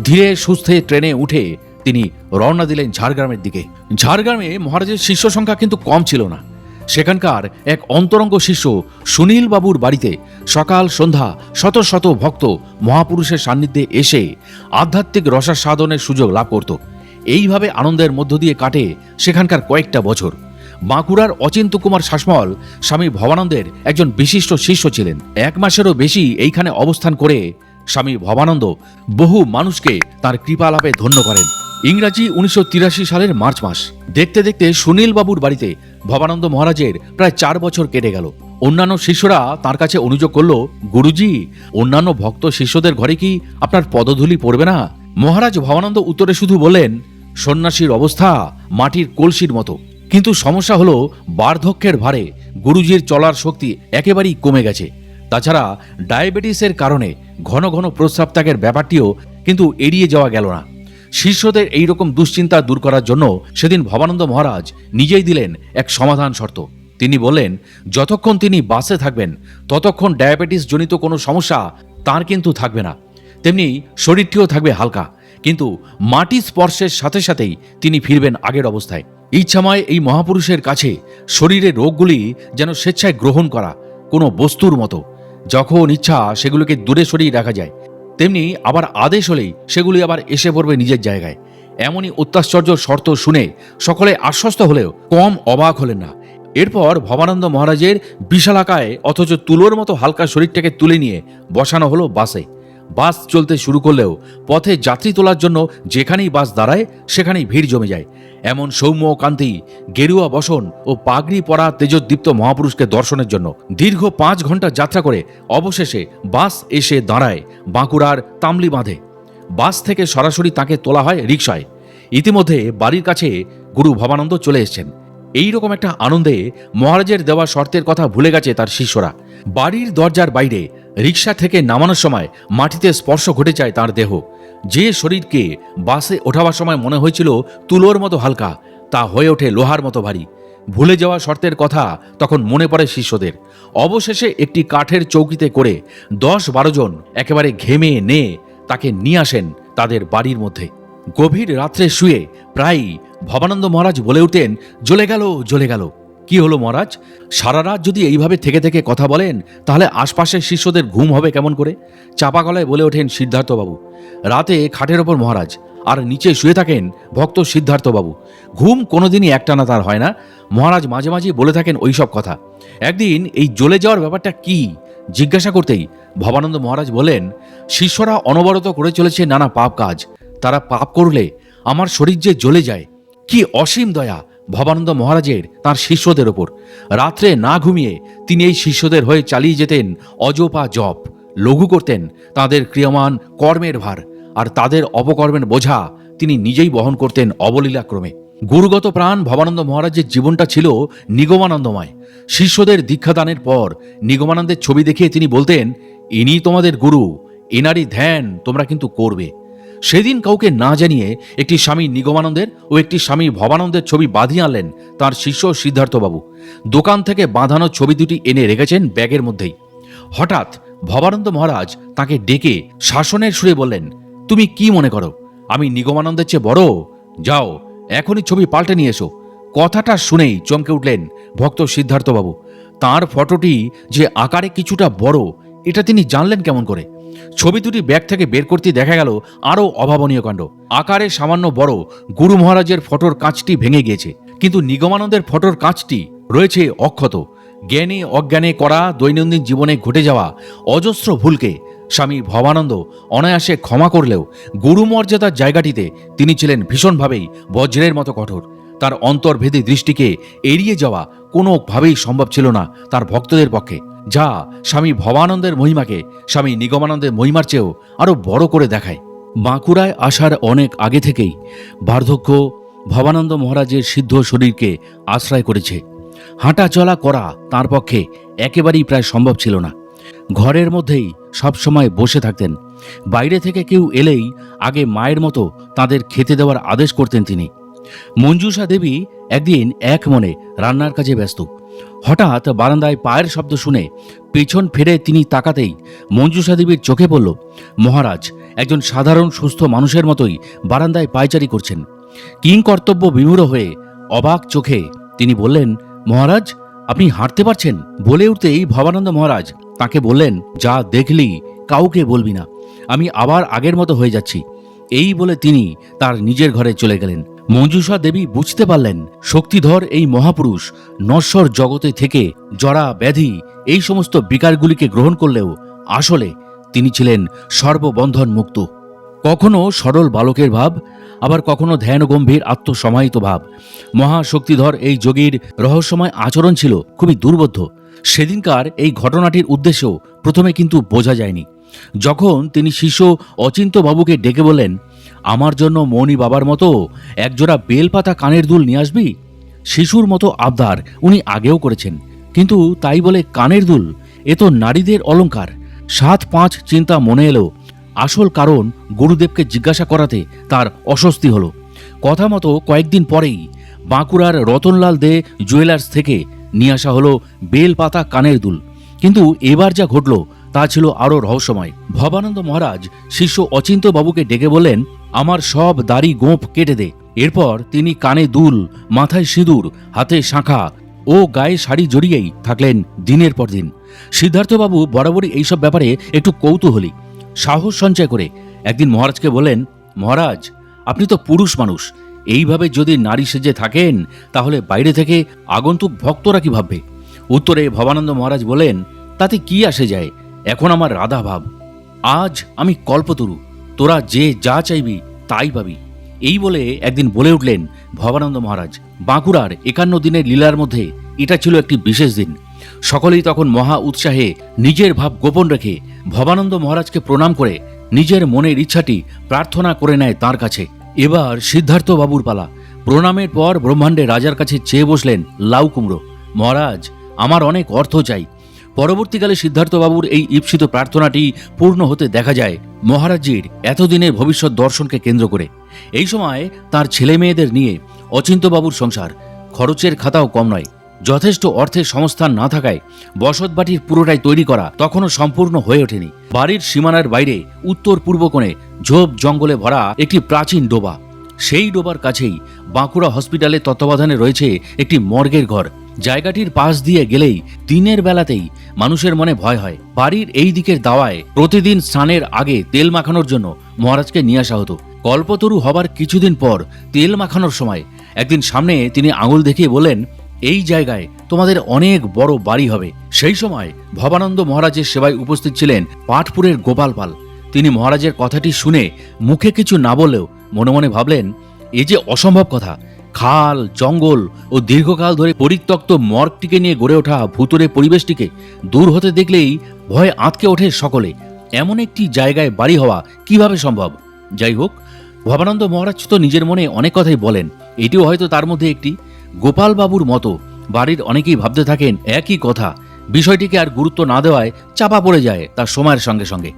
ধীরে সুস্থে ট্রেনে উঠে তিনি রওনা দিলেন ঝাড়গ্রামের দিকে। ঝাড়গ্রামে মহারাজের শিষ্য সংখ্যা কিন্তু কম ছিল না। সেখানকার এক অন্তরঙ্গ শিষ্য সুনীল বাবুর বাড়িতে সকাল সন্ধ্যা শত শত ভক্ত মহাপুরুষের সান্নিধ্যে এসে আধ্যাত্মিক রসাস্বাদনের সুযোগ লাভ করত। এইভাবে আনন্দের মধ্য দিয়ে কাটে সেখানকার কয়েকটা বছর। বাঁকুড়ার অচিন্ত কুমার শাসমল স্বামী ভবানন্দের একজন বিশিষ্ট শিষ্য ছিলেন। 1 মাসেরও বেশি এইখানে অবস্থান করে স্বামী ভবানন্দ বহু মানুষকে তার কৃপা লাভে ধন্য করেন। ইংরাজি 1983 সালের মার্চ মাস। দেখতে দেখতে সুনীল বাবুর বাড়িতে ভবানন্দ মহারাজের প্রায় 4 বছর কেটে গেল। অন্যান্য শিষ্যরা তার কাছে অনুযোগ করল, গুরুজি, অন্যান্য ভক্ত শিষ্যদের ঘরে কি আপনার পদধূলি পড়বে না? মহারাজ ভবানন্দ উত্তরে শুধু বললেন, সন্ন্যাসীর অবস্থা মাটির কলসির মতো। কিন্তু সমস্যা হলো, বার্ধক্যের ভারে গুরুজির চলার শক্তি একেবারেই কমে গেছে। তাছাড়া ডায়াবেটিসের কারণে ঘন ঘন প্রস্রাব ত্যাগের ব্যাপারটিও কিন্তু এড়িয়ে যাওয়া গেল না। শিষ্যদের এইরকম দুশ্চিন্তা দূর করার জন্য সেদিন ভবানন্দ মহারাজ নিজেই দিলেন এক সমাধান শর্ত। তিনি বললেন, যতক্ষণ তিনি বাসে থাকবেন ততক্ষণ ডায়াবেটিস জনিত কোনো সমস্যা তার কিন্তু থাকবে না, তেমনি শরীরটিও থাকবে হালকা। কিন্তু মাটি স্পর্শের সাথে সাথেই তিনি ফিরবেন আগের অবস্থায়। ইচ্ছাময় এই মহাপুরুষের কাছে শরীরের রোগগুলি যেন স্বেচ্ছায় গ্রহণ করা কোনো বস্তুর মতো। যখন ইচ্ছা সেগুলোকে দূরে সরিয়ে রাখা যায়, তেমনি আবার আদেশ হলেই সেগুলি আবার এসে পড়বে নিজের জায়গায়। এমনই অত্যাশ্চর্য শর্ত শুনে সকলে আশ্বস্ত হলেও কম অবাক হলেন না। এরপর ভবানন্দ মহারাজের বিশালাকায় অথচ তুলোর মতো হালকা শরীরটাকে তুলে নিয়ে বসানো হলো বাসে। বাস চলতে শুরু করলেও পথে যাত্রী তোলার জন্য যেখানেই বাস দাঁড়ায় সেখানেই ভিড় জমে যায়। এমন সৌম্য কান্তি, গেরুয়া বসন ও পাগড়ি পরা তেজোদ্দীপ্ত মহাপুরুষকে দর্শনের জন্য দীর্ঘ 5 ঘন্টা যাত্রা করে অবশেষে বাস এসে দাঁড়ায় বাঁকুড়ার তামলি বাঁধে। বাস থেকে সরাসরি তাকে তোলা হয় রিকশায়। ইতিমধ্যে বাড়ির কাছে গুরু ভবানন্দ চলে এসেছেন। এইরকম একটা আনন্দে মহারাজের দেওয়া শর্তের কথা ভুলে গেছে তার শিষ্যরা। বাড়ির দরজার বাইরে রিকশা থেকে নামানোর সময় মাটিতে স্পর্শ ঘটে যায় তার দেহ। যে শরীরকে বাসে ওঠাবার সময় মনে হয়েছিল তুলোর মতো হালকা, তা হয়ে ওঠে লোহার মতো ভারী। ভুলে যাওয়া শর্তের কথা তখন মনে পড়ে শিষ্যদের। অবশেষে একটি কাঠের চৌকিতে করে 10-12 জন একেবারে ঘেমে নিয়ে তাকে নিয়ে আসেন তাদের বাড়ির মধ্যে। গভীর রাত্রে শুয়ে প্রায়ই ভবানন্দ মহারাজ বলে উঠতেন, জ্বলে গেল জ্বলে গেল। কি হলো মহারাজ, সারা রাত যদি এইভাবে থেকে থেকে কথা বলেন তাহলে আশপাশের শিষ্যদের ঘুম হবে কেমন করে? চাপা গলায় বলে ওঠেন সিদ্ধার্থবাবু। রাতে খাটের ওপর মহারাজ, আর নিচে শুয়ে থাকেন ভক্ত সিদ্ধার্থবাবু। ঘুম কোনোদিনই একটানা তার হয় না। মহারাজ মাঝে মাঝে বলে থাকেন ওইসব কথা। একদিন এই জ্বলে যাওয়ার ব্যাপারটা কি জিজ্ঞাসা করতেই ভবানন্দ মহারাজ বলেন, শিষ্যরা অনবরত করে চলেছে নানা পাপ কাজ। তারা পাপ করলে আমার শরীর যে জ্বলে যায়। কি অসীম দয়া ভবানন্দ মহারাজের তার শিষ্যদের ওপর। রাত্রে না ঘুমিয়ে তিনি এই শিষ্যদের হয়ে চালিয়ে যেতেন অজপা জপ, লঘু করতেন তাদের ক্রিয়মান কর্মের ভার, আর তাদের অপকর্মের বোঝা তিনি নিজেই বহন করতেন অবলীলাক্রমে। গুরুগত প্রাণ ভবানন্দ মহারাজের জীবনটা ছিল নিগমানন্দময়। শিষ্যদের দীক্ষাদানের পর নিগমানন্দের ছবি দেখিয়ে তিনি বলতেন, ইনি তোমাদের গুরু, এনারই ধ্যান তোমরা কিন্তু করবে। সেদিন কাউকে না জানিয়ে একটি স্বামী নিগমানন্দের ও একটি স্বামী ভবানন্দের ছবি বাঁধিয়ে আনলেন তার শিষ্য সিদ্ধার্থবাবু। দোকান থেকে বাঁধানো ছবি দুটি এনে রেখেছেন ব্যাগের মধ্যেই। হঠাৎ ভবানন্দ মহারাজ তাকে ডেকে শাসনের সুরে বললেন, তুমি কি মনে করো আমি নিগমানন্দের চেয়ে বড়? যাও এখনই ছবি পাল্টে নিয়ে এসো। কথাটা শুনেই চমকে উঠলেন ভক্ত সিদ্ধার্থবাবু। তাঁর ফটোটি যে আকারে কিছুটা বড় এটা তিনি জানলেন কেমন করে? ছবি দুটি ব্যাগ থেকে বের করতে দেখা গেল আরও অভাবনীয় কাণ্ড। আকারে সামান্য বড় গুরু মহারাজের ফটোর কাঁচটি ভেঙে গিয়েছে, কিন্তু নিগমানন্দের ফটোর কাঁচটি রয়েছে অক্ষত। জ্ঞানে অজ্ঞানে করা দৈনন্দিন জীবনে ঘটে যাওয়া অজস্র ভুলকে স্বামী ভবানন্দ অনায়াসে ক্ষমা করলেও গুরুমর্যাদার জায়গাটিতে তিনি ছিলেন ভীষণভাবেই বজ্রের মতো কঠোর। তার অন্তর্ভেদী দৃষ্টিকে এড়িয়ে যাওয়া কোনোভাবেই সম্ভব ছিল না তার ভক্তদের পক্ষে, যা স্বামী ভবানন্দের মহিমাকে স্বামী নিগমানন্দের মহিমার চেয়েও আরও বড় করে দেখায়। বাঁকুড়ায় আসার অনেক আগে থেকেই বার্ধক্য ভবানন্দ মহারাজের সিদ্ধ শরীরকে আশ্রয় করেছে। হাঁটা চলা করা তাঁর পক্ষে একেবারেই প্রায় সম্ভব ছিল না। ঘরের মধ্যেই সবসময় বসে থাকতেন। বাইরে থেকে কেউ এলেই আগে মায়ের মতো তাদের খেতে দেওয়ার আদেশ করতেন তিনি। মঞ্জুষা দেবী একদিন এক মনে রান্নার কাজে ব্যস্ত। হঠাৎ বারান্দায় পায়ের শব্দ শুনে পেছন ফিরে তিনি তাকাতেই মঞ্জুষা দেবীর চোখে পড়ল মহারাজ একজন সাধারণ সুস্থ মানুষের মতোই বারান্দায় পায়চারি করছেন। কিংকর্তব্য বিমূঢ় হয়ে অবাক চোখে তিনি বললেন, মহারাজ আপনি হাঁটতে পারছেন? বলে উঠতেই ভবানন্দ মহারাজ তাকে বললেন, যা দেখলি কাউকে বলবি না, আমি আবার আগের মতো হয়ে যাচ্ছি। এই বলে তিনি তার নিজের ঘরে চলে গেলেন। মঞ্জুষা দেবী বুঝতে পারলেন শক্তিধর এই মহাপুরুষ নশ্বর জগতে থেকে জরা ব্যাধি এই সমস্ত বিকারগুলিকে গ্রহণ করলেও আসলে তিনি ছিলেন সর্ববন্ধন মুক্ত। কখনো সরল বালকের ভাব, আবার কখনো ধ্যান গম্ভীর আত্মসমাহিত ভাব। মহাশক্তিধর এই যোগীর রহস্যময় আচরণ ছিল খুবই দুর্বোধ্য। সেদিনকার এই ঘটনাটির উদ্দেশ্য প্রথমে কিন্তু বোঝা যায়নি। যখন তিনি শিষ্য অচিন্ত বাবুকে ডেকে বললেন, আমার জন্য মৌনী বাবার মতো একজোড়া বেলপাতা কানের দুল নিয়ে আসবি। শিশুর মতো আবদার উনি আগেও করেছেন, কিন্তু তাই বলে কানের দুল, এ তো নারীদের অলংকার। 7-5 চিন্তা মনে এলো। আসল কারণ গুরুদেবকে জিজ্ঞাসা করাতে তার অস্বস্তি হলো। কথা মতো কয়েকদিন পরেই বাঁকুড়ার রতনলাল দে জুয়েলার্স থেকে নিয়ে আসা হলো বেলপাতা কানের দুল। কিন্তু এবার যা ঘটল তা ছিল আরও রহস্যময়। ভবানন্দ মহারাজ শিষ্য অচিন্ত বাবুকে ডেকে বললেন, আমার সব দাড়ি গোঁফ কেটে দে, এরপর তিনি কানে দুল, মাথায় সিঁদুর, হাতে শাঁখা ও গায়ে শাড়ি জড়িয়েই থাকলেন দিনের পর দিন। সিদ্ধার্থবাবু বরাবরই এইসব ব্যাপারে একটু কৌতূহলী। সাহস সঞ্চয় করে একদিন মহারাজকে বললেন, মহারাজ, আপনি তো পুরুষ মানুষ, এইভাবে যদি নারী সেজে থাকেন তাহলে বাইরে থেকে আগন্তুক ভক্তরা কি ভাববে? উত্তরে ভবানন্দ মহারাজ বলেন, তাতে কি আসে যায়, এখন আমার রাধা ভাব। আজ আমি কল্পতরু, তোরা যে যা চাইবি তাই পাবি। এই বলে একদিন বলে উঠলেন ভবানন্দ মহারাজ। বাঁকুড়ার 51 দিনের লীলার মধ্যে এটা ছিল একটি বিশেষ দিন। সকলেই তখন মহা উৎসাহে নিজের ভাব গোপন রেখে ভবানন্দ মহারাজকে প্রণাম করে নিজের মনের ইচ্ছাটি প্রার্থনা করে নেয় তাঁর কাছে। এবার সিদ্ধার্থ বাবুর পালা। প্রণামের পর ব্রহ্মাণ্ডে রাজার কাছে চেয়ে বসলেন লাউ কুমড়ো, মহারাজ, আমার অনেক অর্থ চাই। পরবর্তীকালে সিদ্ধার্থবাবুর এই ঈপ্সিত প্রার্থনাটি পূর্ণ হতে দেখা যায় মহারাজজির এতদিনের ভবিষ্যৎ দর্শনকে কেন্দ্র করে। এই সময় তার ছেলে মেয়েদের নিয়ে অচিন্ত্যবাবুর সংসার, খরচের খাতাও কম নয়। যথেষ্ট অর্থের সংস্থান না থাকায় বসতবাটির পুরোটাই তৈরি করা তখনও সম্পূর্ণ হয়ে ওঠেনি। বাড়ির সীমানার বাইরে উত্তর পূর্ব কোণে ঝোপ জঙ্গলে ভরা একটি প্রাচীন ডোবা। সেই ডোবার কাছেই বাঁকুড়া হসপিটালের তত্ত্বাবধানে রয়েছে একটি মর্গের ঘর। জায়গাটির পাশ দিয়ে গেলেই দিনের বেলাতেই মানুষের মনে ভয় হয়। বাড়ির এই দিকের দাওয়ায় প্রতিদিন স্নানের আগে তেল মাখানোর জন্য মহারাজকে নিয়ে আসা হতো। কল্পতরু হবার কিছুদিন পর তেল মাখানোর সময় একদিন সামনে তিনি আঙুল দেখিয়ে বললেন, এই জায়গায় তোমাদের অনেক বড় বাড়ি হবে। সেই সময় ভবানন্দ মহারাজের সেবায় উপস্থিত ছিলেন পাটপুরের গোপাল পাল। তিনি মহারাজের কথাটি শুনে মুখে কিছু না বললেও মনে মনে ভাবলেন, এ যে অসম্ভব কথা। খাল, জঙ্গল ও দীর্ঘকাল ধরে পরিত্যক্ত মর্গটিকে নিয়ে গড়ে ওঠা ভুতুরে পরিবেশটিকে দূর হতে দেখলেই ভয়ে আঁতকে ওঠে সকলে। এমন একটি জায়গায় বাড়ি হওয়া কিভাবে সম্ভব? যাই হোক, ভবানন্দ মহারাজ তো নিজের মনে অনেক কথাই বলেন, এটিও হয়তো তার মধ্যে একটি। গোপাল বাবুর মতো বাড়ির অনেকেই ভাবতে থাকেন একই কথা। বিষয়টিকে আর গুরুত্ব না দেওয়ায় চাপা পড়ে যায় তার সময়ের সঙ্গে সঙ্গে।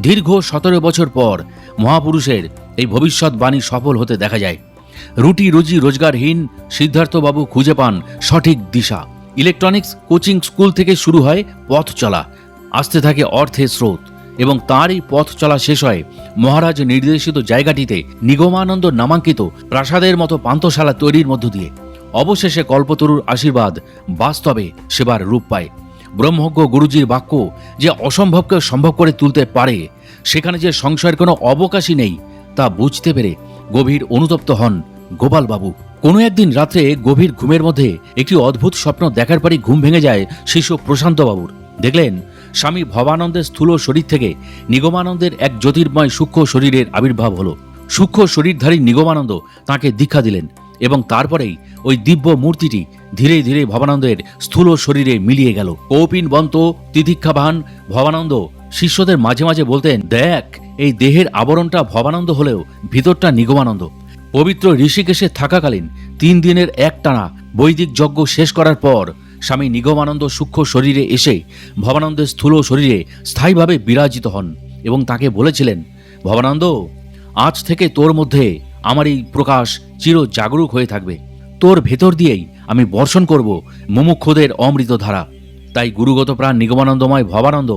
দীর্ঘ 17 বছর পর মহাপুরুষের এই ভবিষ্যৎবাণী সফল হতে দেখা যায়। রুটি রুজি রোজগারহীন সিদ্ধার্থবাবু খুঁজে পান সঠিক দিশা। ইলেকট্রনিক্স কোচিং স্কুল থেকে শুরু হয় পথ চলা। আসতে থাকে অর্থের স্রোত এবং তাঁরই পথ চলা শেষ হয় মহারাজ নির্দেশিত জায়গাটিতে নিগমানন্দ নামাঙ্কিত প্রাসাদের মতো পান্থশালা তৈরির মধ্য দিয়ে। অবশেষে কল্পতরুর আশীর্বাদ বাস্তবে সেবার রূপ পায়। ব্রহ্মজ্ঞ গুরুজির বাক্য যে অসম্ভবকে সম্ভব করে তুলতে পারে, সেখানে যে সংশয়ের কোনো অবকাশই নেই, তা বুঝতে পেরে গভীর অনুতপ্ত হন গোপালবাবু। কোনো একদিন রাত্রে গভীর ঘুমের মধ্যে একটি অদ্ভুত স্বপ্ন দেখার পরই ঘুম ভেঙে যায় শিষ্য প্রশান্তবাবুর। দেখলেন স্বামী ভবানন্দের স্থূল শরীর থেকে নিগমানন্দের এক জ্যোতির্ময় সূক্ষ্ম শরীরের আবির্ভাব হলো। সূক্ষ্ম শরীরধারী নিগমানন্দ তাঁকে দীক্ষা দিলেন এবং তারপরেই ওই দিব্য মূর্তিটি ধীরে ধীরে ভবানন্দের স্থূল শরীরে মিলিয়ে গেল। কৌপিনবন্ত তিতিক্ষাবান ভবানন্দ শিষ্যদের মাঝে মাঝে বলতেন, দেখ, এই দেহের আবরণটা ভবানন্দ হলেও ভিতরটা নিগমানন্দ। পবিত্র ঋষিকেশে থাকাকালীন 3 দিনের একটানা বৈদিক যজ্ঞ শেষ করার পর স্বামী নিগমানন্দ সূক্ষ্ম শরীরে এসে ভবানন্দের স্থূল শরীরে স্থায়ীভাবে বিরাজিত হন এবং তাকে বলেছিলেন, ভবানন্দ, আজ থেকে তোর মধ্যে আমার এই প্রকাশ চির জাগরুক হয়ে থাকবে। তোর ভেতর দিয়েই আমি বর্ষণ করব মুমুক্ষুদের অমৃত ধারা। তাই গুরুগত প্রাণ নিগমানন্দময় ভবানন্দ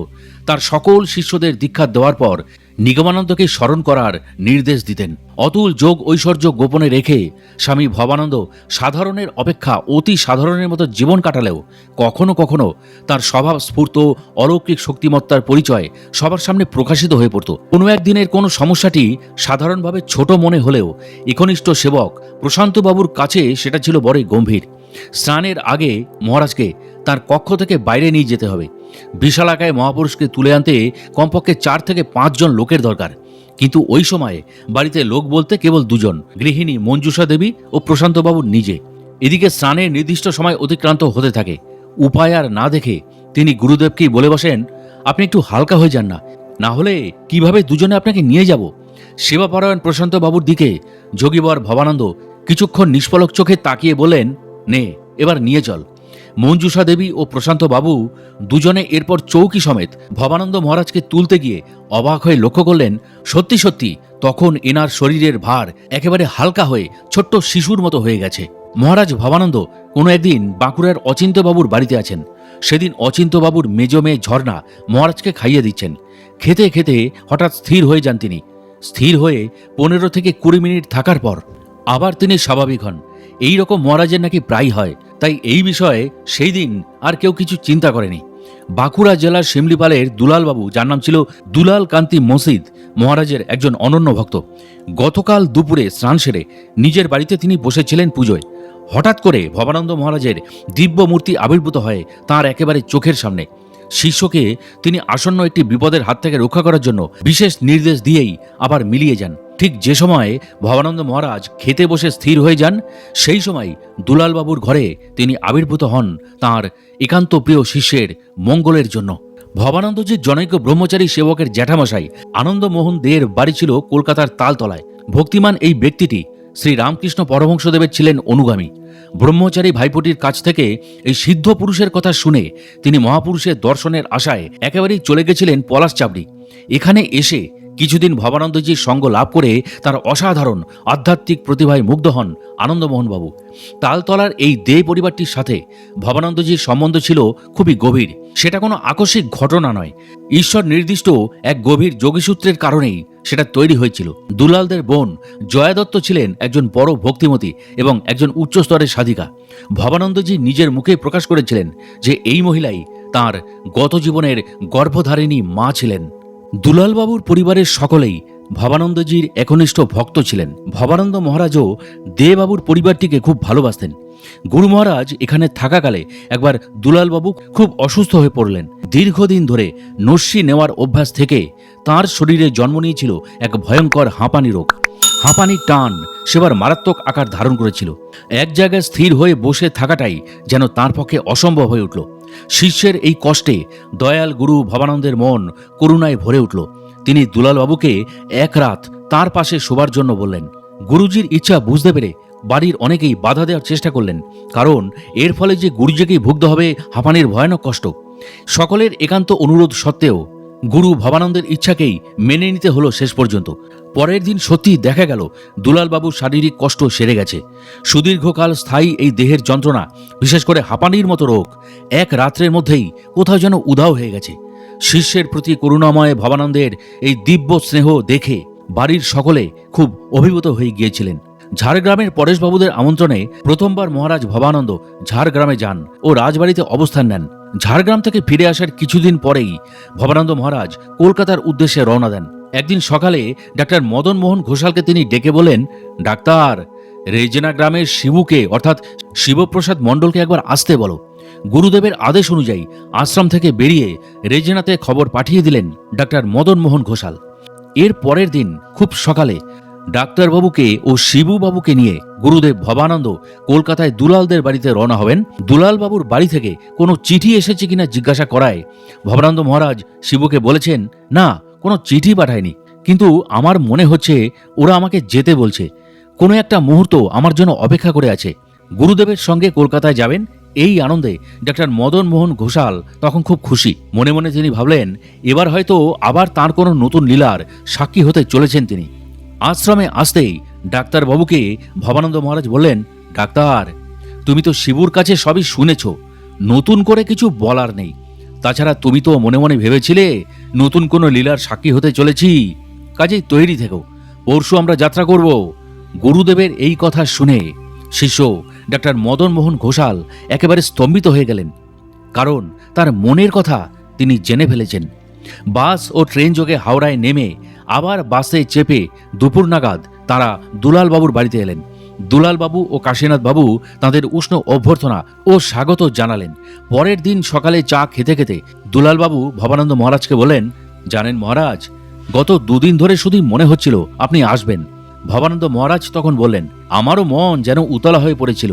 তার সকল শিষ্যদের দীক্ষা দেওয়ার পর নিগমানন্দকে স্মরণ করার নির্দেশ দিতেন। অতুল যোগ ঐশ্বর্য গোপনে রেখে স্বামী ভবানন্দ সাধারণের অপেক্ষা অতি সাধারণের মতো জীবন কাটালেও কখনো কখনো তার স্বভাব স্ফূর্ত অলৌকিক শক্তিমত্তার পরিচয় সবার সামনে প্রকাশিত হয়ে পড়ত। কোনো একদিনের কোনো সমস্যাটি সাধারণভাবে ছোট মনে হলেও একনিষ্ঠ সেবক প্রশান্তবাবুর কাছে সেটা ছিল বড়ই গম্ভীর। স্নানের আগে মহারাজকে তার কক্ষ থেকে বাইরে নিয়ে যেতে হবে। বিশালাকায় মহাপুরুষকে তুলে আনতে কমপক্ষে 4 থেকে 5 জন লোকের দরকার। কিন্তু ওই সময়ে বাড়িতে লোক বলতে কেবল 2 জন, গৃহিণী মঞ্জুষা দেবী ও প্রশান্তবাবু নিজে। এদিকে স্নানের নির্দিষ্ট সময় অতিক্রান্ত হতে থাকে। উপায় আর না দেখে তিনি গুরুদেবকেই বলে বসেন, আপনি একটু হালকা হয়ে যান না, না হলে কিভাবে দুজনে আপনাকে নিয়ে যাব। সেবাপরায়ণ প্রশান্তবাবুর দিকে যোগীবর ভবানন্দ কিছুক্ষণ নিষ্পলক চোখে তাকিয়ে বলেন, নে, এবার নিয়ে চল। মঞ্জুষা দেবী ও প্রশান্ত বাবু দুজনে এরপর চৌকি সমেত ভবানন্দ মহারাজকে তুলতে গিয়ে অবাক হয়ে লক্ষ্য করলেন, সত্যি সত্যি তখন এনার শরীরের ভার একেবারে হালকা হয়ে ছোট্ট শিশুর মতো হয়ে গেছে। মহারাজ ভবানন্দ কোনো একদিন বাঁকুড়ার অচিন্ত্যবাবুর বাড়িতে আছেন। সেদিন অচিন্ত্যবাবুর মেজ মেয়ে ঝর্ণা মহারাজকে খাইয়ে দিচ্ছেন। খেতে খেতে হঠাৎ স্থির হয়ে যান তিনি। স্থির হয়ে 15 থেকে 20 মিনিট থাকার পর আবার তিনি স্বাভাবিক হন। এই রকম মহারাজের নাকি প্রায় হয়, তাই এই বিষয়ে সেই দিন আর কেউ কিছু চিন্তা করেনি। বাঁকুড়া জেলার শিমলিপালের দুলালবাবু, যার নাম ছিল দুলাল কান্তি মসজিদ, মহারাজের একজন অনন্য ভক্ত। গতকাল দুপুরে স্নান সেরে নিজের বাড়িতে তিনি বসেছিলেন পুজোয়। হঠাৎ করে ভবানন্দ মহারাজের দিব্য মূর্তি আবির্ভূত হয় তাঁর একেবারে চোখের সামনে। শিষ্যকে তিনি আসন্ন একটি বিপদের হাত থেকে রক্ষা করার জন্য বিশেষ নির্দেশ দিয়েই আবার মিলিয়ে যান। ঠিক যে সময়ে ভবানন্দ মহারাজ খেতে বসে স্থির হয়ে যান, সেই সময় দুলালবাবুর ঘরে তিনি আবির্ভূত হন তাঁর একান্ত প্রিয় শিষ্যের মঙ্গলের জন্য। ভবানন্দজির জনৈক ব্রহ্মচারী সেবকের জ্যাঠামশাই আনন্দমোহন দেয়ের বাড়ি ছিল কলকাতার তালতলায়। ভক্তিমান এই ব্যক্তিটি শ্রী রামকৃষ্ণ পরমহংসদেবের ছিলেন অনুগামী। ব্রহ্মচারী ভাইপোটির কাছ থেকে এই সিদ্ধ পুরুষের কথা শুনে তিনি মহাপুরুষের দর্শনের আশায় একেবারেই চলে গেছিলেন পলাশচাবড়ি। এখানে এসে কিছুদিন ভবানন্দজির সঙ্গ লাভ করে তার অসাধারণ আধ্যাত্মিক প্রতিভায় মুগ্ধ হন আনন্দমোহনবাবু। তালতলার এই দে পরিবারটির সাথে ভবানন্দজির সম্বন্ধ ছিল খুবই গভীর। সেটা কোনো আকস্মিক ঘটনা নয়, ঈশ্বর নির্দিষ্ট এক গভীর যোগীসূত্রের কারণেই সেটা তৈরি হয়েছিল। দুলালদের বোন জয়া দত্ত ছিলেন একজন বড় ভক্তিমতী এবং একজন উচ্চস্তরের সাধিকা। ভবানন্দজি নিজের মুখে প্রকাশ করেছিলেন যে এই মহিলাই তাঁর গত জীবনের গর্ভধারিণী মা ছিলেন। দুলালবাবুর পরিবারের সকলেই ভবানন্দজির একনিষ্ঠ ভক্ত ছিলেন। ভবানন্দ মহারাজও দেবাবুর পরিবারটিকে খুব ভালোবাসতেন। গুরু মহারাজ এখানে থাকাকালে একবার দুলালবাবু খুব অসুস্থ হয়ে পড়লেন। দীর্ঘদিন ধরে নস্যি নেওয়ার অভ্যাস থেকে তাঁর শরীরে জন্ম নিয়েছিল এক ভয়ঙ্কর হাঁপানি রোগ। হাঁপানির টান সেবার মারাত্মক আকার ধারণ করেছিল। এক জায়গায় স্থির হয়ে বসে থাকাটাই যেন তাঁর পক্ষে অসম্ভব হয়ে উঠল। শিষ্যের এই কষ্টে দয়াল গুরু ভবানন্দের মন করুণায় ভরে উঠল। তিনি দুলালবাবুকে এক রাত তাঁর পাশে শোবার জন্য বললেন। গুরুজির ইচ্ছা বুঝতে পেরে বাড়ির অনেকেই বাধা দেওয়ার চেষ্টা করলেন, কারণ এর ফলে যে গুরুজিকেই ভুগতে হবে হাঁপানির ভয়ানক কষ্ট। সকলের একান্ত অনুরোধ সত্ত্বেও গুরু ভবানন্দের ইচ্ছাকেই মেনে নিতে হলো শেষ পর্যন্ত। পরের দিন সত্যি দেখা গেল দুলালবাবুর শারীরিক কষ্ট সেরে গেছে। সুদীর্ঘকাল স্থায়ী এই দেহের যন্ত্রণা, বিশেষ করে হাঁপানির মতো রোগ, এক রাত্রের মধ্যেই কোথাও যেন উধাও হয়ে গেছে। শিষ্যের প্রতি করুণাময় ভবানন্দের এই দিব্য স্নেহ দেখে বাড়ির সকলে খুব অভিভূত হয়ে গিয়েছিলেন। ঝাড়গ্রামের পরেশবাবুদের আমন্ত্রণে প্রথমবার মহারাজ ভবানন্দ ঝাড়গ্রামে যান ও রাজবাড়িতে অবস্থান নেন। ঝাড়গ্রাম থেকে ফিরে আসার কিছুদিন পরেই ভবানন্দ মহারাজ কলকাতার উদ্দেশ্যে রওনা দেন। একদিন সকালে ডাক্তার মদন মোহন ঘোষালকে তিনি ডেকে বলেন, ডাক্তার, রেজেনা গ্রামের শিবুকে অর্থাৎ শিবপ্রসাদ মণ্ডলকে একবার আসতে বলো। গুরুদেবের আদেশ অনুযায়ী আশ্রম থেকে বেরিয়ে রেজেনাতে খবর পাঠিয়ে দিলেন ডাক্তার মদন মোহন ঘোষাল। এর পরের দিন খুব সকালে ডাক্তারবাবুকে ও শিবুবাবুকে নিয়ে গুরুদেব ভবানন্দ কলকাতায় দুলালদের বাড়িতে রওনা হবেন। দুলালবাবুর বাড়ি থেকে কোনো চিঠি এসেছে কিনা জিজ্ঞাসা করায় ভবানন্দ মহারাজ শিবুকে বলেছেন, না, কোনো চিঠি পাঠায়নি, কিন্তু আমার মনে হচ্ছে ওরা আমাকে যেতে বলছে। কোনো একটা মুহূর্ত আমার জন্য অপেক্ষা করে আছে। গুরুদেবের সঙ্গে কলকাতায় যাবেন, এই আনন্দে ডাক্তার মদন মোহন ঘোষাল তখন খুব খুশি। মনে মনে তিনি ভাবলেন, এবার হয়তো আবার তাঁর কোনো নতুন লীলার সাক্ষী হতে চলেছেন তিনি। আশ্রমে আসতেই ডাক্তারবাবুকে ভবানন্দ মহারাজ বললেন, ডাক্তার, তুমি তো শিবুর কাছে সবই শুনেছ, নতুন করে কিছু বলার নেই। তাছাড়া তুমি তো মনে মনে ভেবেছিলে নতুন কোনো লীলার সাক্ষী হতে চলেছি, কাজেই তৈরি থেকো, পরশু আমরা যাত্রা করব। গুরুদেবের এই কথা শুনে শিষ্য ডাক্তার মদন মোহন ঘোষাল একেবারে স্তম্ভিত হয়ে গেলেন, কারণ তার মনের কথা তিনি জেনে ফেলেছেন। বাস ও ট্রেন যোগে হাওড়ায় নেমে আবার বাসে চেপে দুপুর নাগাদ তারা দুলালবাবুর বাড়িতে এলেন। দুলালবাবু ও কাশীনাথ বাবু তাঁদের উষ্ণ অভ্যর্থনা ও স্বাগত জানালেন। পরের দিন সকালে চা খেতে খেতে দুলালবাবু ভবানন্দ মহারাজকে বলেন, জানেন মহারাজ, গত দুদিন ধরে শুধু মনে হচ্ছিল আপনি আসবেন। ভবানন্দ মহারাজ তখন বললেন, আমারও মন যেন উতলা হয়ে পড়েছিল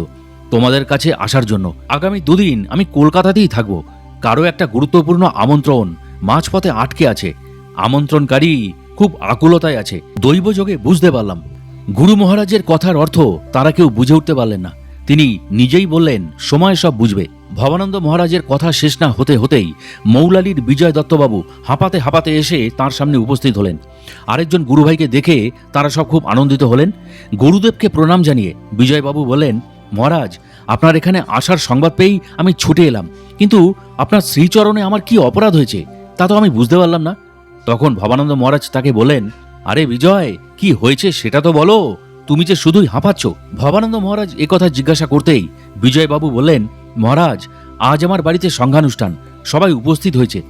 তোমাদের কাছে আসার জন্য। আগামী দুদিন আমি কলকাতাতেই থাকব। কারো একটা গুরুত্বপূর্ণ আমন্ত্রণ মাঝপথে আটকে আছে। আমন্ত্রণকারী খুব আকুলতায় আছে। দৈবযোগে বুঝতে পারলাম। গুরু মহারাজের কথার অর্থ তারা কেউ বুঝে উঠতে পারলেন না। তিনি নিজেই বললেন, সময় সব বুঝবে। ভবানন্দ মহারাজের কথা শেষ না হতে হতেই মৌলালির বিজয় দত্তবাবু হাঁপাতে হাঁপাতে এসে তাঁর সামনে উপস্থিত হলেন। আরেকজন গুরুভাইকে দেখে তারা সব খুব আনন্দিত হলেন। গুরুদেবকে প্রণাম জানিয়ে বিজয়বাবু বললেন, মহারাজ, আপনার এখানে আসার সংবাদ পেয়েই আমি ছুটে এলাম, কিন্তু আপনার শ্রীচরণে আমার কি অপরাধ হয়েছে তা তো আমি বুঝতে পারলাম না। তখন ভবানন্দ মহারাজ তাকে বলেন, আরে বিজয়, কি হয়েছে সেটা তো বলো, তুমি যে শুধুই হাঁপাচ্ছ। ভবানন্দ মহারাজ একথা জিজ্ঞাসা করতেই বিজয়বাবু বললেন, মহারাজ, আজ আমার বাড়িতে সংঘানুষ্ঠান, সবাই উপস্থিত হয়েছে,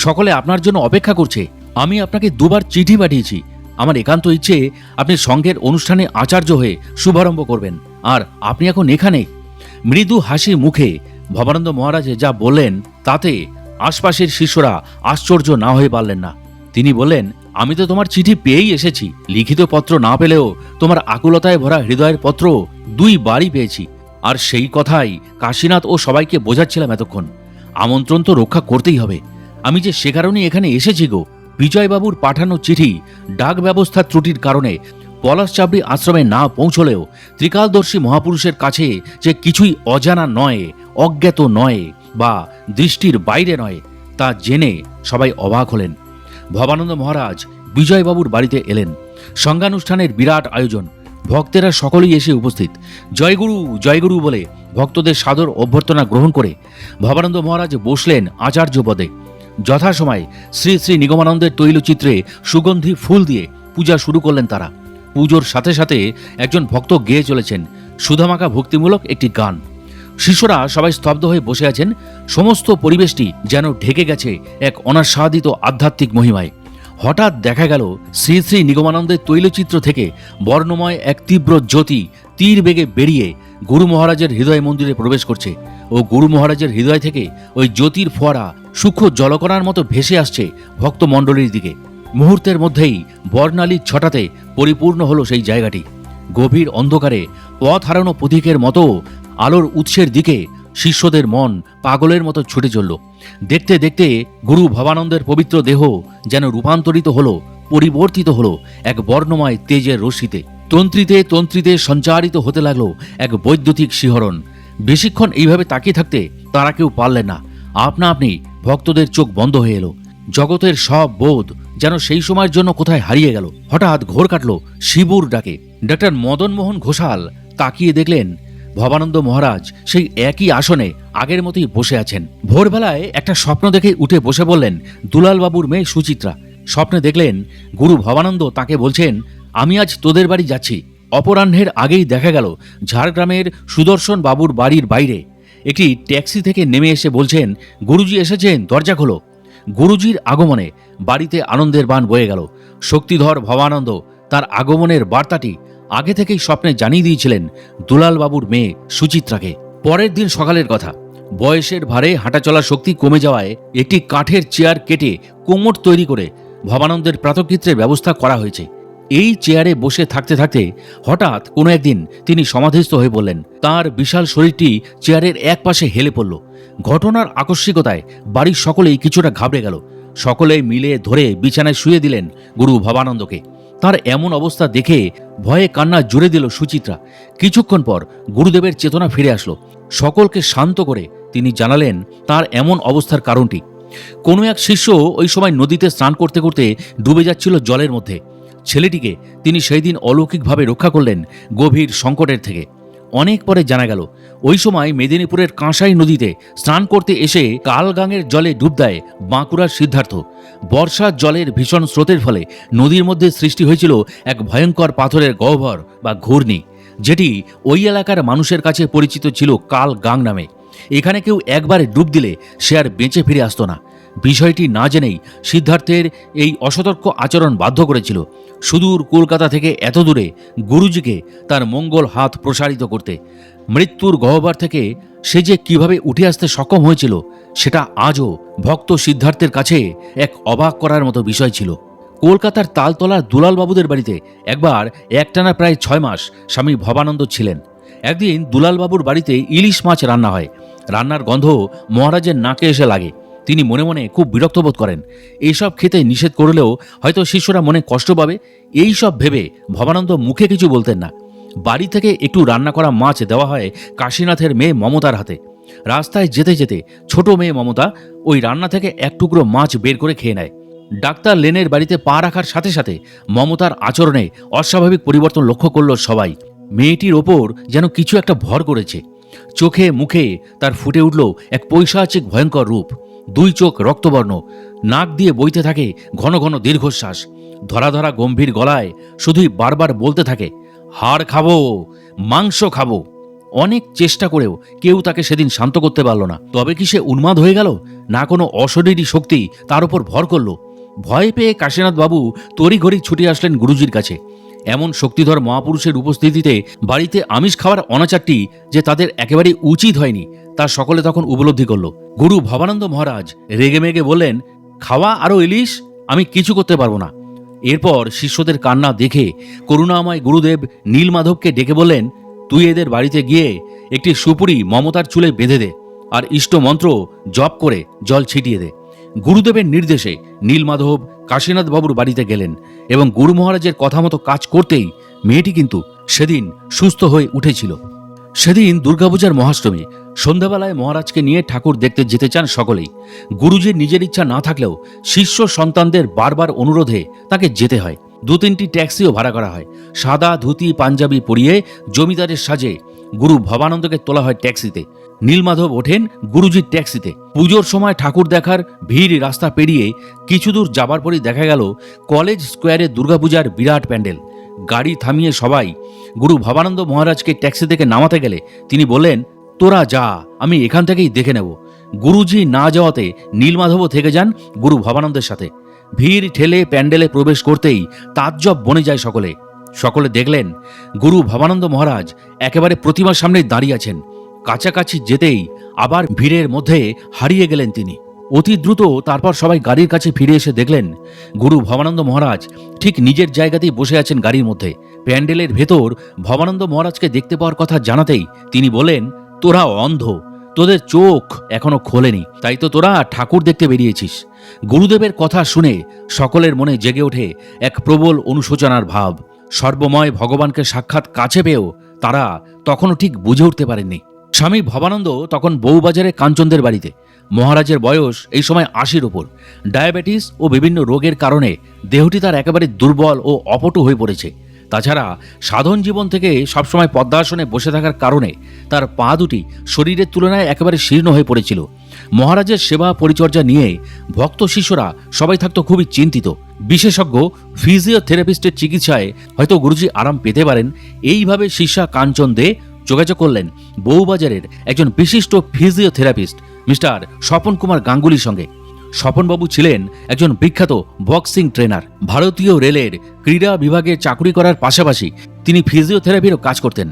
সকলে আপনার জন্য অপেক্ষা করছে। আমি আপনাকে 2 বার চিঠি পাঠিয়েছি। আমার একান্ত ইচ্ছে আপনি সঙ্ঘের অনুষ্ঠানে আচার্য হয়ে শুভারম্ভ করবেন, আর আপনি এখন এখানে। মৃদু হাসি মুখে ভবানন্দ মহারাজ যা বললেন তাতে আশপাশের শিষ্যরা আশ্চর্য না হয়ে পারলেন না। তিনি বললেন, আমি তো তোমার চিঠি পেয়েই এসেছি, লিখিত পত্র না পেলেও তোমার আকুলতায় ভরা হৃদয়ের পত্র 2 বারই পেয়েছি। আর সেই কথাই কাশীনাথ ও সবাইকে বোঝাচ্ছিলাম এতক্ষণ। আমন্ত্রণ তো রক্ষা করতেই হবে, আমি যে সে কারণেই এখানে এসেছি গো। বিজয়বাবুর পাঠানো চিঠি ডাক ব্যবস্থার ত্রুটির কারণে পলাশচাবড়ি আশ্রমে না পৌঁছলেও ত্রিকালদর্শী মহাপুরুষের কাছে যে কিছুই অজানা নয়, অজ্ঞাত নয় বা দৃষ্টির বাইরে নয়, তা জেনে সবাই অবাক হলেন। ভবানন্দ মহারাজ বিজয়বাবুর বাড়িতে এলেন। সংজ্ঞানুষ্ঠানের বিরাট আয়োজন, ভক্তেরা সকলেই এসে উপস্থিত। জয়গুরু জয়গুরু বলে ভক্তদের সাদর অভ্যর্থনা গ্রহণ করে ভবানন্দ মহারাজ বসলেন আচার্য পদে। যথাসময়ে শ্রী শ্রী নিগমানন্দের তৈলচিত্রে সুগন্ধি ফুল দিয়ে পূজা শুরু করলেন তারা। পুজোর সাথে সাথে একজন ভক্ত গেয়ে চলেছেন সুধামাখা ভক্তিমূলক একটি গান। শিষ্যরা সবাই স্তব্ধ হয়ে বসে আছেন। সমস্ত পরিবেশটি যেন ঢেকে গেছে এক অনাস্বাদিত আধ্যাত্মিক মহিমায়। হঠাৎ দেখা গেল শ্রী শ্রী নিগমানন্দের তৈলচিত্র থেকে বর্ণময় এক তীব্র জ্যোতি তীর বেগে বেরিয়ে গুরু মহারাজের হৃদয় মন্দিরে প্রবেশ করছে, ও গুরু মহারাজের হৃদয় থেকে ওই জ্যোতির ফোয়ারা সূক্ষ্ম জলকণার মতো ভেসে আসছে ভক্তমণ্ডলীর দিকে। মুহূর্তের মধ্যেই বর্ণালীর ছটাতে পরিপূর্ণ হলো সেই জায়গাটি। গভীর অন্ধকারে পথ হারানো পথিকের মতো আলোর উৎসের দিকে শিষ্যদের মন পাগলের মতো ছুটে চলল। দেখতে দেখতে গুরু ভবানন্দের পবিত্র দেহ যেন রূপান্তরিত হলো, পরিবর্তিত হলো এক বর্ণময় তেজের রশ্মিতে। তন্ত্রিতে তন্ত্রিতে সঞ্চারিত হতে লাগলো এক বৈদ্যুতিক শিহরণ। বেশিক্ষণ এইভাবে তাকিয়ে থাকতে তারা কেউ পারলেন না। আপনা আপনি ভক্তদের চোখ বন্ধ হয়ে এলো। জগতের সব বোধ যেন সেই সময়ের জন্য কোথায় হারিয়ে গেল। হঠাৎ ঘোর কাটল শিবুর ডাকে। ডাক্তার মদন মোহন ঘোষাল তাকিয়ে দেখলেন ভবানন্দ মহারাজ সেই একই আসনে আগের মতোই বসে আছেন। ভোরবেলায় একটা স্বপ্ন দেখে উঠে বসে বললেন দুলালবাবুর মেয়ে সুচিত্রা। স্বপ্নে দেখলেন গুরু ভবানন্দ তাকে বলছেন, আমি আজ তোদের বাড়ি যাচ্ছি। অপরাহ্নের আগেই দেখা গেল ঝাড়গ্রামের সুদর্শন বাবুর বাড়ির বাইরে একটি ট্যাক্সি থেকে নেমে এসে বলছেন, গুরুজি এসেছেন, দরজা খোলো। গুরুজির আগমনে বাড়িতে আনন্দের বান বয়ে গেল। শক্তিধর ভবানন্দ তার আগমনের বার্তাটি আগে থেকেই স্বপ্নে জানিয়ে দিয়েছিলেন দুলালবাবুর মেয়ে সুচিত্রাকে। পরের দিন সকালের কথা। বয়সের ভারে হাঁটাচলার শক্তি কমে যাওয়ায় একটি কাঠের চেয়ার কেটে কোমর তৈরি করে ভবানন্দের প্রাতকৃত্যের ব্যবস্থা করা হয়েছে। এই চেয়ারে বসে থাকতে থাকতে হঠাৎ কোনো একদিন তিনি সমাধিস্থ হয়ে পড়লেন। তার বিশাল শরীরটি চেয়ারের এক পাশে হেলে পড়ল। ঘটনার আকস্মিকতায় বাড়ির সকলেই কিছুটা ঘাবড়ে গেল। সকলে মিলে ধরে বিছানায় শুয়ে দিলেন গুরু ভবানন্দকে। তার এমন অবস্থা দেখে ভয়ে কান্না জুড়ে দিল সুচিত্রা। কিছুক্ষণ পর গুরুদেবের চেতনা ফিরে আসলো। সকলকে শান্ত করে তিনি জানালেন তার এমন অবস্থার কারণটি। কোনো এক শিষ্য ওই সময় নদীতে স্নান করতে করতে ডুবে যাচ্ছিল জলের মধ্যে। ছেলেটিকে তিনি সেই দিন অলৌকিকভাবে রক্ষা করলেন গভীর সংকটের থেকে। অনেক পরে জানা গেল ওই সময় মেদিনীপুরের কাঁসাই নদীতে স্নান করতে এসে কালগাঙের জলে ডুব দেয় বাঁকুড়ার সিদ্ধার্থ। বর্ষার জলের ভীষণ স্রোতের ফলে নদীর মধ্যে সৃষ্টি হয়েছিল এক ভয়ঙ্কর পাথরের গহ্বর বা ঘূর্ণি, যেটি ওই এলাকার মানুষের কাছে পরিচিত ছিল কালগাং নামে। এখানে কেউ একবার ডুব দিলে সে আর বেঁচে ফিরে আসতো না। বিষয়টি না জেনেই সিদ্ধার্থের এই অসতর্ক আচরণ বাধ্য করেছিল সুদূর কলকাতা থেকে এত দূরে গুরুজিকে তার মঙ্গল হাত প্রসারিত করতে। মৃত্যুর গহ্বর থেকে সে যে কিভাবে উঠে আসতে সক্ষম হয়েছিল সেটা আজও ভক্ত সিদ্ধার্থের কাছে এক অবাক করার মতো বিষয় ছিল। কলকাতার তালতলার দুলালবাবুদের বাড়িতে একবার একটানা প্রায় 6 মাস স্বামী ভবানন্দ ছিলেন। একদিন দুলালবাবুর বাড়িতে ইলিশ মাছ রান্না হয়। রান্নার গন্ধ মহারাজের নাকে এসে লাগে। তিনি মনে মনে খুব বিরক্ত বোধ করেন। এইসব খেতে নিষেধ করলেও হয়তো শিষ্যরা মনে কষ্ট পাবে, এই সব ভেবে ভবানন্দ মুখে কিছু বলতেন না। বাড়ি থেকে একটু রান্না করা মাছ দেওয়া হয় কাশীনাথের মেয়ে মমতার হাতে। রাস্তায় যেতে যেতে ছোট মেয়ে মমতা ওই রান্না থেকে এক টুকরো মাছ বের করে খেয়ে নেয়। ডাক্তার লেনের বাড়িতে পা রাখার সাথে সাথে মমতার আচরণে অস্বাভাবিক পরিবর্তন লক্ষ্য করল সবাই। মেয়েটির ওপর যেন কিছু একটা ভর করেছে। চোখে মুখে তার ফুটে উঠল এক পৈশাচিক ভয়ঙ্কর রূপ। 2 চোখ রক্তবর্ণ, নাক দিয়ে বইতে থাকে ঘন ঘন দীর্ঘশ্বাস। ধরা ধরা গম্ভীর গলায় শুধুই বারবার বলতে থাকে, হাড় খাবো, মাংস খাবো। অনেক চেষ্টা করেও কেউ তাকে সেদিন শান্ত করতে পারল না। তবে কি সে উন্মাদ হয়ে গেল, না কোনো অশরীরী শক্তি তার উপর ভর করল? ভয় পেয়ে কাশীনাথ বাবু তড়িঘড়ি ছুটে আসলেন গুরুজির কাছে। এমন শক্তিধর মহাপুরুষের উপস্থিতিতে বাড়িতে আমিষ খাওয়ার অনাচারটি যে তাদের একেবারেই উচিত হয়নি, তা সকলে তখন উপলব্ধি করল। গুরু ভবানন্দ মহারাজ রেগেমেগে বললেন, খাওয়া আরও ইলিশ? আমি কিছু করতে পারবো না। এরপর শিষ্যদের কান্না দেখে করুণাময় গুরুদেব নীলমাধবকে ডেকে বললেন, তুই এদের বাড়িতে গিয়ে একটি সুপুরি মমতার চুলে বেঁধে দে, আর ইষ্ট মন্ত্র জপ করে জল ছিটিয়ে দে। গুরুদেবের নির্দেশে নীলমাধব কাশীনাথ বাবুর বাড়িতে গেলেন এবং গুরু মহারাজের কথা মতো কাজ করতেই মেয়েটি কিন্তু সেদিন সুস্থ হয়ে উঠেছিল। সেদিন দুর্গাপূজার মহাষ্টমী। সন্ধ্যাবেলায় মহারাজকে নিয়ে ঠাকুর দেখতে যেতে চান সকলেই। গুরুজির নিজের ইচ্ছা না থাকলেও শিষ্য সন্তানদের বারবার অনুরোধে তাকে যেতে হয়। 2-3টি ট্যাক্সিও ভাড়া করা হয়। সাদা ধুতি পাঞ্জাবি পরিয়ে জমিদারের সাজে গুরু ভবানন্দকে তোলা হয় ট্যাক্সিতে। নীলমাধব ওঠেন গুরুজির ট্যাক্সিতে। পুজোর সময় ঠাকুর দেখার ভিড় রাস্তা পেরিয়ে কিছু দূর যাবার পরই দেখা গেল কলেজ স্কোয়ারে দুর্গাপূজার বিরাট প্যান্ডেল। গাড়ি থামিয়ে সবাই গুরু ভবানন্দ মহারাজকে ট্যাক্সি থেকে নামাতে গেলে তিনি বললেন, তোরা যা, আমি এখান থেকেই দেখে নেব। গুরুজি না যাওয়াতে নীলমাধবও থেকে যান গুরু ভবানন্দের সাথে। ভিড় ঠেলে প্যান্ডেলে প্রবেশ করতেই তাজ্জব বনে যায় সকলে। সকলে দেখলেন গুরু ভবানন্দ মহারাজ একেবারে প্রতিমার সামনেই দাঁড়িয়ে আছেন। কাছাকাছি যেতেই আবার ভিড়ের মধ্যে হারিয়ে গেলেন তিনি। অতি দ্রুত তারপর সবাই গাড়ির কাছে ফিরে এসে দেখলেন গুরু ভবানন্দ মহারাজ ঠিক নিজের জায়গাতেই বসে আছেন গাড়ির মধ্যে। প্যান্ডেলের ভেতর ভবানন্দ মহারাজকে দেখতে পাওয়ার কথা জানাতেই তিনি বলেন, তোরা অন্ধ, তোদের চোখ এখনো খোলেনি, তাই তো তোরা ঠাকুর দেখতে বেরিয়েছিস। গুরুদেবের কথা শুনে সকলের মনে জেগে ওঠে এক প্রবল অনুশোচনার ভাব। সর্বময় ভগবানকে সাক্ষাৎ কাছে পেয়েও তারা তখনও ঠিক বুঝে উঠতে পারেননি। স্বামী ভবানন্দ তখন বউবাজারে কাঞ্চনদের বাড়িতে। মহারাজের বয়স এই সময় 80-র উপর। ডায়াবেটিস ও বিভিন্ন রোগের কারণে দেহটি তার একেবারে দুর্বল ও অপটু হয়ে পড়েছে। তাছাড়া সাধন জীবন থেকে সবসময় পদ্মাসনে বসে থাকার কারণে তার পা দুটি শরীরের তুলনায় একেবারে শীর্ণ হয়ে পড়েছিল। মহারাজের সেবা পরিচর্যা নিয়ে ভক্ত শিষ্যরা সবাই থাকতো খুবই চিন্তিত। বিশেষজ্ঞ ফিজিওথেরাপিস্টের চিকিৎসায় হয়তো গুরুজি আরাম পেতে পারেন, এইভাবে শিষ্যা কাঞ্চন দে যোগাযোগ করলেন বউবাজারের একজন বিশিষ্ট ফিজিওথেরাপিস্ট মিস্টার স্বপন কুমার গাঙ্গুলির সঙ্গে। স্বপনবাবু ছিলেন একজন বিখ্যাত বক্সিং ট্রেনার। ভারতীয় রেলের ক্রীড়া বিভাগে চাকরি করার পাশাপাশি তিনি ফিজিওথেরাপিরও কাজ করতেন।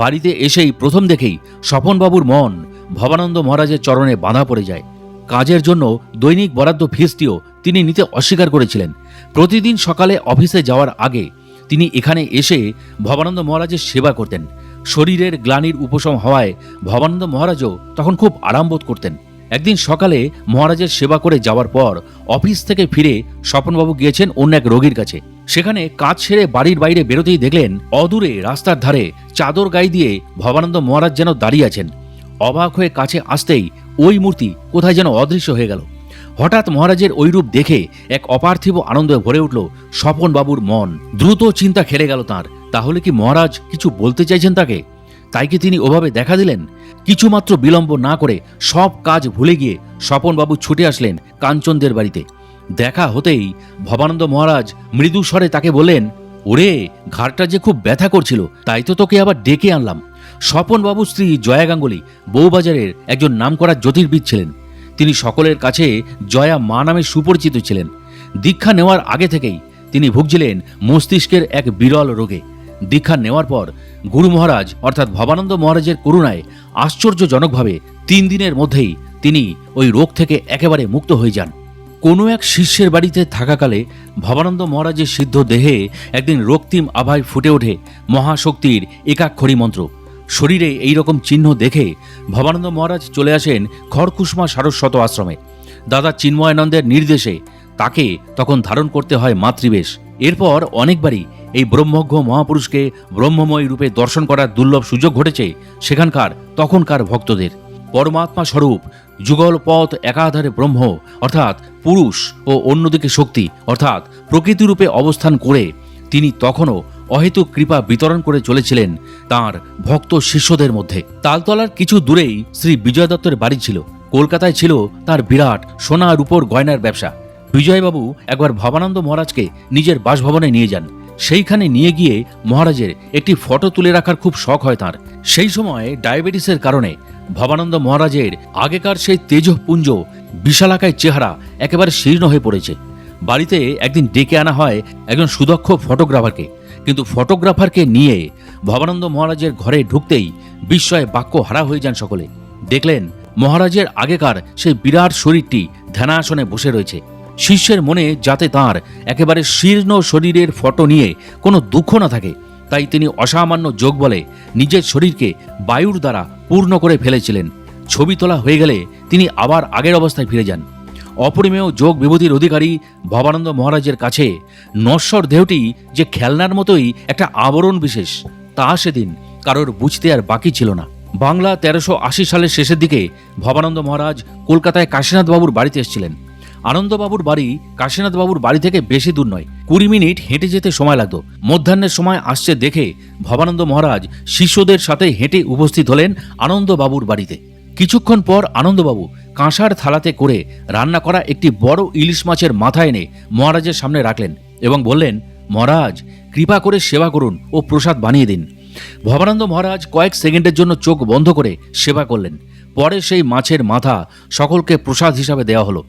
বাড়িতে এসেই প্রথম দেখেই স্বপনবাবুর মন ভবানন্দ মহারাজের চরণে বাঁধা পড়ে যায়। কাজের জন্য দৈনিক বরাদ্দ ফিসটিও তিনি নিতে অস্বীকার করেছিলেন। প্রতিদিন সকালে অফিসে যাওয়ার আগে তিনি এখানে এসে ভবানন্দ মহারাজের সেবা করতেন। শরীরের গ্লানির উপশম হওয়ায় ভবানন্দ মহারাজও তখন খুব আরাম বোধ করতেন। একদিন সকালে মহারাজের সেবা করে যাওয়ার পর অফিস থেকে ফিরে স্বপনবাবু গিয়েছেন অন্য এক রোগীর কাছে। সেখানে কাজ সেরে বাড়ির বাইরে বেরোতেই দেখলেন অদূরে রাস্তার ধারে চাদর গায়ে দিয়ে ভবানন্দ মহারাজ যেন দাঁড়িয়ে আছেন। অবাক হয়ে কাছে আসতেই ওই মূর্তি কোথায় যেন অদৃশ্য হয়ে গেল। হঠাৎ মহারাজের ওই রূপ দেখে এক অপার্থিব আনন্দে ভরে উঠল স্বপনবাবুর মন। দ্রুত চিন্তা খেলে গেল তাঁর, তাহলে কি মহারাজ কিছু বলতে চাইছেন তাকে? তাই কি তিনি ওভাবে দেখা দিলেন? কিছুমাত্র বিলম্ব না করে সব কাজ ভুলে গিয়ে স্বপনবাবু ছুটে আসলেন কাঞ্চনদের বাড়িতে। দেখা হতেই ভবানন্দ মহারাজ মৃদু স্বরে তাকে বললেন, ওরে, ঘাড়টা যে খুব ব্যথা করছিল, তাই তো তোকে আবার ডেকে আনলাম। স্বপনবাবুর স্ত্রী জয়া গাঙ্গুলি বউবাজারের একজন নামকরা জ্যোতির্বিদ ছিলেন। তিনি সকলের কাছে জয়া মা নামে সুপরিচিত ছিলেন। দীক্ষা নেওয়ার আগে থেকেই তিনি ভুগছিলেন মস্তিষ্কের এক বিরল রোগে। দীক্ষা নেওয়ার পর গুরু মহারাজ অর্থাৎ ভবানন্দ মহারাজের করুণায় আশ্চর্যজনকভাবে 3 দিনের মধ্যেই তিনি ওই রোগ থেকে একেবারে মুক্ত হয়ে যান। কোনো এক শিষ্যের বাড়িতে থাকাকালে ভবানন্দ মহারাজের সিদ্ধ দেহে একদিন রক্তিম আভায় ফুটে ওঠে মহাশক্তির একাক্ষরী মন্ত্র। শরীরে এই রকম চিহ্ন দেখে ভবানন্দ মহারাজ চলে আসেন খড়কুসমা সারস্বত আশ্রমে। দাদা চিন্ময়ানন্দের নির্দেশে তাকে তখন ধারণ করতে হয় মাতৃবেশ। এরপর অনেকবারই এই ব্রহ্মজ্ঞ মহাপুরুষকে ব্রহ্মময় রূপে দর্শন করার দুর্লভ সুযোগ ঘটেছে সেখানকার তখনকার ভক্তদের। পরমাত্মা স্বরূপ যুগল পথ একাধারে ব্রহ্ম অর্থাৎ পুরুষ ও অন্যদিকে শক্তি অর্থাৎ প্রকৃতিরূপে অবস্থান করে তিনি তখনও অহেতুক কৃপা বিতরণ করে চলেছিলেন তাঁর ভক্ত শিষ্যদের মধ্যে। তালতলার কিছু দূরেই শ্রী বিজয় দত্তের বাড়ি ছিল। কলকাতায় ছিল তার বিরাট সোনা রূপোর গয়নার ব্যবসা। বিজয়বাবু একবার ভবানন্দ মহারাজকে নিজের বাসভবনে নিয়ে যান। সেইখানে নিয়ে গিয়ে মহারাজের একটি ফটো তুলে রাখার খুব শখ হয় তার। সেই সময় ডায়াবেটিসের কারণে ভবানন্দ মহারাজের আগেকার সেই তেজপুঞ্জ বিশালাকায় চেহারা একেবারে শীর্ণ হয়ে পড়েছে। বাড়িতে একদিন ডেকে আনা হয় একজন সুদক্ষ ফটোগ্রাফারকে, কিন্তু ফটোগ্রাফারকে নিয়ে ভবানন্দ মহারাজের ঘরে ঢুকতেই বিস্ময়ে বাক্য হারা হয়ে যান সকলে। দেখলেন মহারাজের আগেকার সেই বিরাট শরীরটি ধ্যানাসনে বসে রয়েছে। শিষ্যের মনে যাতে তার একেবারে শীর্ণ শরীরের ফটো নিয়ে কোনো দুঃখ না থাকে, তাই তিনি অসামান্য যোগ বলে নিজের শরীরকে বায়ুর দ্বারা পূর্ণ করে ফেলেছিলেন। ছবি তোলা হয়ে গেলে তিনি আবার আগের অবস্থায় ফিরে যান। অপরিমেয় যোগ বিভূতির অধিকারী ভবানন্দ মহারাজের কাছে নশ্বর দেহটি যে খেলনার মতোই একটা আবরণ বিশেষ, তা সেদিন কারোর বুঝতে আর বাকি ছিল না। বাংলা 1380 সালের শেষের দিকে ভবানন্দ মহারাজ কলকাতায় কাশীনাথ বাবুর বাড়িতে এসেছিলেন। আনন্দবাবুর বাড়ি কাশীনাথ বাবুর বাড়ি থেকে বেশি দূর নয়, 20 মিনিট হেঁটে যেতে সময় লাগতো। মধ্যাহ্নের সময় আসছে দেখে ভবানন্দ মহারাজ শিষ্যদের সাথে হেঁটে উপস্থিত হলেন আনন্দবাবুর বাড়িতে। কিছুক্ষণ পর আনন্দবাবু কাঁসার থালাতে করে রান্না করা একটি বড় ইলিশ মাছের মাথা এনে মহারাজের সামনে রাখলেন এবং বললেন, মহারাজ কৃপা করে সেবা করুন ও প্রসাদ বানিয়ে দিন। ভবানন্দ মহারাজ কয়েক সেকেন্ডের জন্য চোখ বন্ধ করে সেবা করলেন। পরে সেই মাছের মাথা সকলকে প্রসাদ হিসাবে দেওয়া হলো।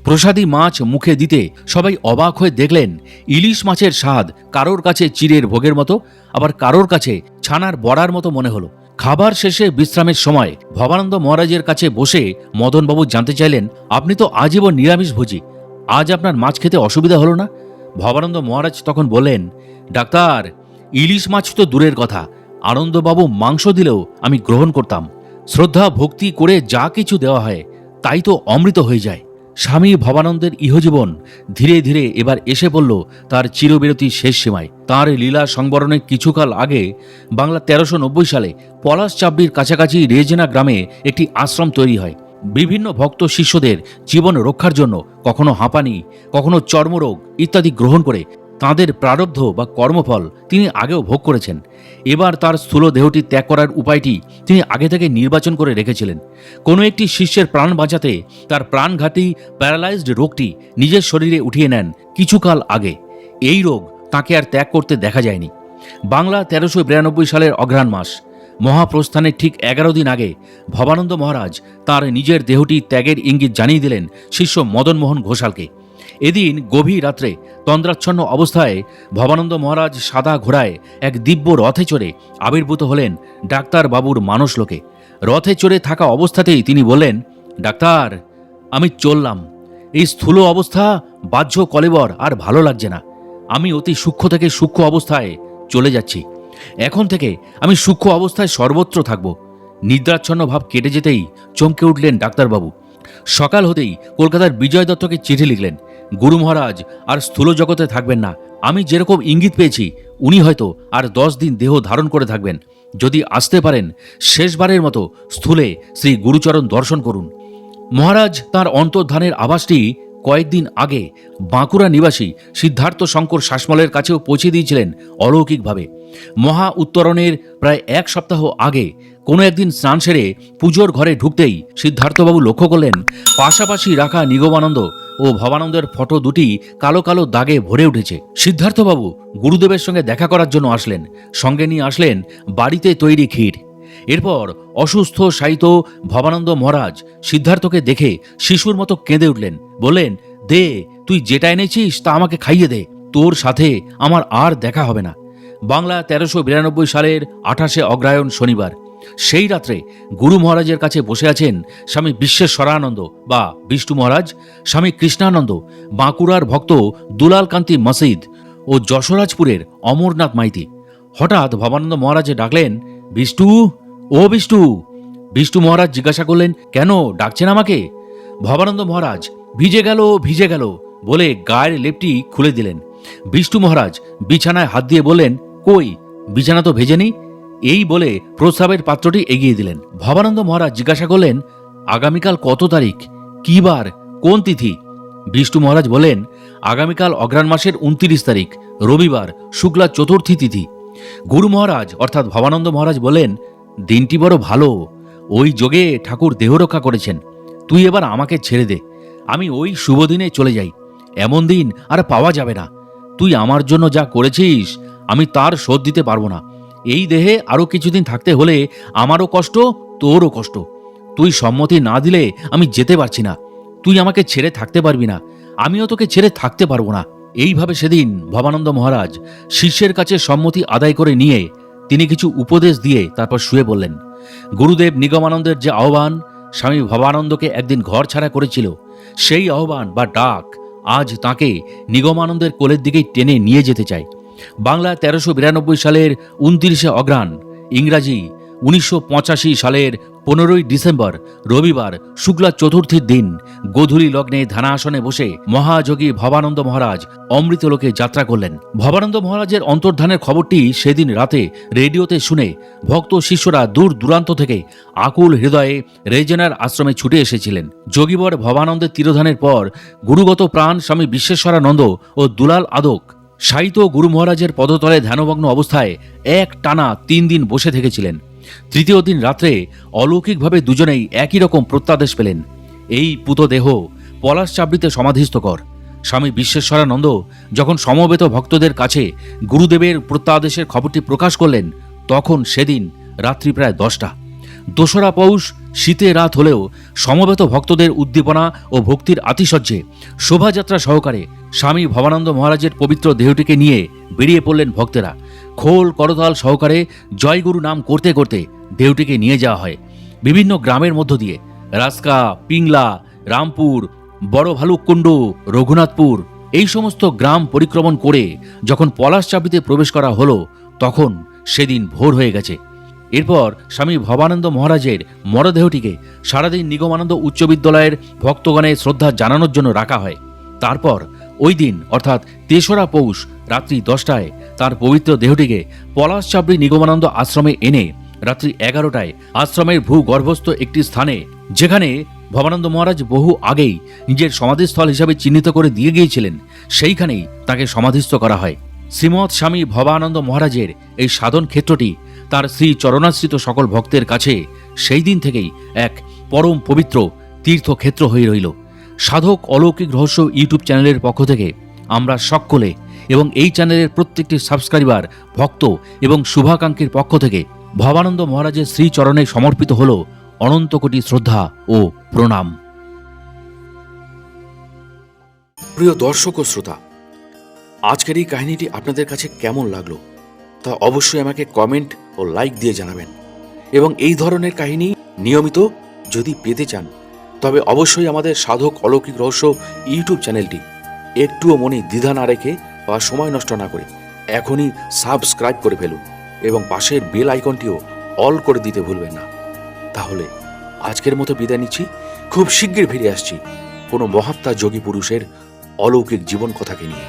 প্রসাদী মাছ মুখে দিতে সবাই অবাক হয়ে দেখলেন ইলিশ মাছের স্বাদ কারোর কাছে চিড়ের ভোগের মতো, আবার কারোর কাছে ছানার বড়ার মতো মনে হলো। খাবার শেষে বিশ্রামের সময় ভবানন্দ মহারাজের কাছে বসে মদনবাবু জানতে চাইলেন, আপনি তো আজীবন নিরামিষভোজী, আজ আপনার মাছ খেতে অসুবিধা হলো না? ভবানন্দ মহারাজ তখন বললেন, ডাক্তার, ইলিশ মাছ তো দূরের কথা, আনন্দবাবু মাংস দিলেও আমি গ্রহণ করতাম। শ্রদ্ধা ভক্তি করে যা কিছু দেওয়া হয় তাই তো অমৃত হয়ে যায়। স্বামী ভবানন্দের ইহজীবন ধীরে ধীরে এবার এসে পড়ল তার চিরবিরতি শেষ সীমায়। তাঁর লীলা সংবরণের কিছুকাল আগে বাংলা 1390 সালে পলাশচাবড়ির কাছাকাছি রেজেনা গ্রামে একটি আশ্রম তৈরি হয়। বিভিন্ন ভক্ত শিষ্যদের জীবন রক্ষার জন্য কখনো হাঁপানি, কখনো চর্মরোগ ইত্যাদি গ্রহণ করে তাঁদের প্রারব্ধ বা কর্মফল তিনি আগেও ভোগ করেছেন। এবার তার স্থূল দেহটি ত্যাগ করার উপায়টি তিনি আগে থেকে নির্বাচন করে রেখেছিলেন। কোনো একটি শিষ্যের প্রাণ বাঁচাতে তার প্রাণঘাতী প্যারালাইজড রোগটি নিজের শরীরে উঠিয়ে নেন কিছুকাল আগে। এই রোগ তাকে আর ত্যাগ করতে দেখা যায়নি। বাংলা 1392 সালের অঘ্রাণ মাস, মহাপ্রস্থানের ঠিক 11 দিন আগে ভবানন্দ মহারাজ তার নিজের দেহটি ত্যাগের ইঙ্গিত জানিয়ে দিলেন শিষ্য মদনমোহন ঘোষালকে। এদিন গভীর রাত্রে তন্দ্রাচ্ছন্ন অবস্থায় ভবানন্দ মহারাজ সাদা ঘোড়ায় এক দিব্য রথে চড়ে আবির্ভূত হলেন ডাক্তার বাবুর মানসলোকে। রথে চড়ে থাকা অবস্থাতেই তিনি বললেন, ডাক্তার, আমি চললাম। এই স্থূল অবস্থা, বাহ্য কলেবর আর ভালো লাগছে না। আমি অতি সূক্ষ্ম থেকে সূক্ষ্ম অবস্থায় চলে যাচ্ছি। এখন থেকে আমি সূক্ষ্ম অবস্থায় সর্বত্র থাকব। নিদ্রাচ্ছন্ন ভাব কেটে যেতেই চমকে উঠলেন ডাক্তারবাবু। সকাল হতেই কলকাতার বিজয় দত্তকে চিঠি লিখলেন, গুরু মহারাজ আর স্থূল জগতে থাকবেন না। আমি যেরকম ইঙ্গিত পেয়েছি উনি হয়তো আর 10 দিন দেহ ধারণ করে থাকবেন। যদি আসতে পারেন শেষবারের মতো স্থূলে শ্রী গুরুচরণ দর্শন করুন। মহারাজ তাঁর অন্তর্ধানের আভাসটি কয়েকদিন আগে বাঁকুড়া নিবাসী সিদ্ধার্থ শঙ্কর শাসমলের কাছেও পৌঁছে দিয়েছিলেন অলৌকিকভাবে। মহা উত্তরণের প্রায় 1 সপ্তাহ আগে কোনো একদিন স্নান সেরে পুজোর ঘরে ঢুকতেই সিদ্ধার্থবাবু লক্ষ্য করলেন পাশাপাশি রাখা নিগমানন্দ ও ভবানন্দের ফটো দুটি কালো কালো দাগে ভরে উঠেছে। সিদ্ধার্থবাবু গুরুদেবের সঙ্গে দেখা করার জন্য আসলেন, সঙ্গে নিয়ে আসলেন বাড়িতে তৈরি ক্ষীর। এরপর অসুস্থ শায়িত ভবানন্দ মহারাজ সিদ্ধার্থকে দেখে শিশুর মতো কেঁদে উঠলেন, বললেন, দে, তুই যেটা এনেছিস তা আমাকে খাইয়ে দে, তোর সাথে আমার আর দেখা হবে না। বাংলা 1392 সালের 28শে অগ্রহায়ণ শনিবার। সেই রাত্রে গুরু মহারাজের কাছে বসে আছেন স্বামী বিশ্বেশ্বরানন্দ বা বিষ্ণু মহারাজ, স্বামী কৃষ্ণানন্দ, বাঁকুড়ার ভক্ত দুলালকান্তি মসজিদ ও যশোরাজপুরের অমরনাথ মাইতি। হঠাৎ ভবানন্দ মহারাজে ডাকলেন, বিষ্টু, ও বিষ্টু। বিষ্ণু মহারাজ জিজ্ঞাসা করলেন, কেন ডাকছেন আমাকে? ভবানন্দ মহারাজ ভিজে গেল বলে গায়ের লেপটি খুলে দিলেন। বিষ্ণু মহারাজ বিছানায় হাত দিয়ে বললেন, কই, বিছানা তো ভেজেনি। এই বলে প্রস্রাবের পাত্রটি এগিয়ে দিলেন। ভবানন্দ মহারাজ জিজ্ঞাসা করলেন, আগামীকাল কত তারিখ, কি বার, কোন তিথি? বিষ্ণু মহারাজ বলেন, আগামীকাল অগ্রহায়ণ মাসের 29 তারিখ, রবিবার, শুক্লা চতুর্থী তিথি। গুরু মহারাজ অর্থাৎ ভবানন্দ মহারাজ বলেন, দিনটি বড় ভালো, ওই যোগে ঠাকুর দেহ রক্ষা করেছেন। তুই এবার আমাকে ছেড়ে দে, আমি ওই শুভ দিনে চলে যাই। এমন দিন আর পাওয়া যাবে না। তুই আমার জন্য যা করেছিস আমি তার শোধ দিতে পারবো না। এই দেহে আরো কিছুদিন থাকতে হলে আমারও কষ্ট, তোরও কষ্ট। তুই সম্মতি না দিলে আমি যেতে পারছি না। তুই আমাকে ছেড়ে থাকতে পারবি না, আমিও তোকে ছেড়ে থাকতে পারবো না। এইভাবে সেদিন ভবানন্দ মহারাজ শিষ্যের কাছে সম্মতি আদায় করে নিয়ে তিনি কিছু উপদেশ দিয়ে তারপর শুয়ে বললেন। গুরুদেব নিগমানন্দের যে আহ্বান স্বামী ভবানন্দকে একদিন ঘর ছাড়া করেছিল, সেই আহ্বান বা ডাক আজ তাকে নিগমানন্দের কোলের দিকেই টেনে নিয়ে যেতে চায়। বাংলা 1392 সালের 29শে অগ্রহায়ণ, ইংরাজি 1985 সালের 15ই ডিসেম্বর রবিবার শুক্লা চতুর্থীর দিন গোধূলি লগ্নে ধ্যানাসনে বসে মহাযোগী ভবানন্দ মহারাজ অমৃতলোকে যাত্রা করলেন। ভবানন্দ মহারাজের অন্তর্ধানের খবরটি সেদিন রাতে রেডিওতে শুনে ভক্ত শিষ্যরা দূর দূরান্ত থেকে আকুল হৃদয়ে রেজেনার আশ্রমে ছুটে এসেছিলেন। যোগীবর ভবানন্দের তিরোধানের পর গুরুগত প্রাণ স্বামী বিশ্বেশ্বরানন্দ ও দুলাল আদক শায়িত গুরু মহারাজের পদতলে ধ্যানমগ্ন অবস্থায় এক টানা 3 দিন বসে থেকেছিলেন। তৃতীয় দিন রাত্রে অলৌকিকভাবে দুজনেই একই রকম প্রত্যাদেশ পেলেন, এই পুতদেহ পলাশ চাবড়িতে সমাধিস্থ কর। স্বামী বিশ্বেশ্বরানন্দ যখন সমবেত ভক্তদের কাছে গুরুদেবের প্রত্যাদেশের খবরটি প্রকাশ করলেন, তখন সেদিন রাত্রি প্রায় 10টা। 2রা পৌষ, শীতের রাত হলেও সমবেত ভক্তদের উদ্দীপনা ও ভক্তির আতিশয্যে শোভাযাত্রা সহকারে স্বামী ভবানন্দ মহারাজের পবিত্র দেহটিকে নিয়ে বেরিয়ে পড়লেন ভক্তেরা। খোল করতাল সহকারে জয়গুরু নাম করতে করতে দেহটিকে নিয়ে যাওয়া হয় বিভিন্ন গ্রামের মধ্য দিয়ে। রাস্কা, পিংলা, রামপুর, বড় ভালুককুণ্ড, রঘুনাথপুর এই সমস্ত গ্রাম পরিক্রমণ করে যখন পলাশ চাবড়িতে প্রবেশ করা হলো, তখন সেদিন ভোর হয়ে গেছে। এরপর স্বামী ভবানন্দ মহারাজের মরদেহটিকে সারাদিন নিগমানন্দ উচ্চ বিদ্যালয়ের ভক্তগণের শ্রদ্ধা জানানোর জন্য রাখা হয়। তারপর ওই দিন অর্থাৎ 3রা পৌষ রাত্রি 10টায় তার পবিত্র দেহটিকে পলাশ চাবড়ি নিগমানন্দ আশ্রমে এনে রাত্রি 11টায় আশ্রমের ভূগর্ভস্থ একটি স্থানে, যেখানে ভবানন্দ মহারাজ বহু আগেই নিজের সমাধিস্থল হিসাবে চিহ্নিত করে দিয়ে গিয়েছিলেন, সেইখানেই তাকে সমাধিস্থ করা হয়। শ্রীমৎ স্বামী ভবানন্দ মহারাজের এই সাধন ক্ষেত্রটি তার শ্রী চরণাশ্রিত সকল ভক্তের কাছে সেই দিন থেকেই এক পরম পবিত্র তীর্থক্ষেত্র হয়ে রইল। সাধক অলৌকিক রহস্য ইউটিউব চ্যানেলের পক্ষ থেকে আমরা সকলে এবং এই চ্যানেলের প্রত্যেকটি সাবস্ক্রাইবার, ভক্ত এবং শুভাকাঙ্ক্ষীর পক্ষ থেকে ভবানন্দ মহারাজের শ্রীচরণে সমর্পিত হল অনন্ত কোটি শ্রদ্ধা ও প্রণাম। প্রিয় দর্শক ও শ্রোতা, আজকের এই কাহিনীটি আপনাদের কাছে কেমন লাগলো তা অবশ্যই আমাকে কমেন্ট ও লাইক দিয়ে জানাবেন। এবং এই ধরনের কাহিনী নিয়মিত যদি পেতে চান, তবে অবশ্যই আমাদের সাধক অলৌকিক রহস্য ইউটিউব চ্যানেলটি একটুও মনে দ্বিধা না রেখে বা সময় নষ্ট না করে এখনই সাবস্ক্রাইব করে ফেলুন এবং পাশের বেল আইকনটিও অল করে দিতে ভুলবেন না। তাহলে আজকের মতো বিদায় নিচ্ছি। খুব শীঘ্রই ফিরে আসছি কোনো মহাত্মা যোগী পুরুষের অলৌকিক জীবন কথাকে নিয়ে।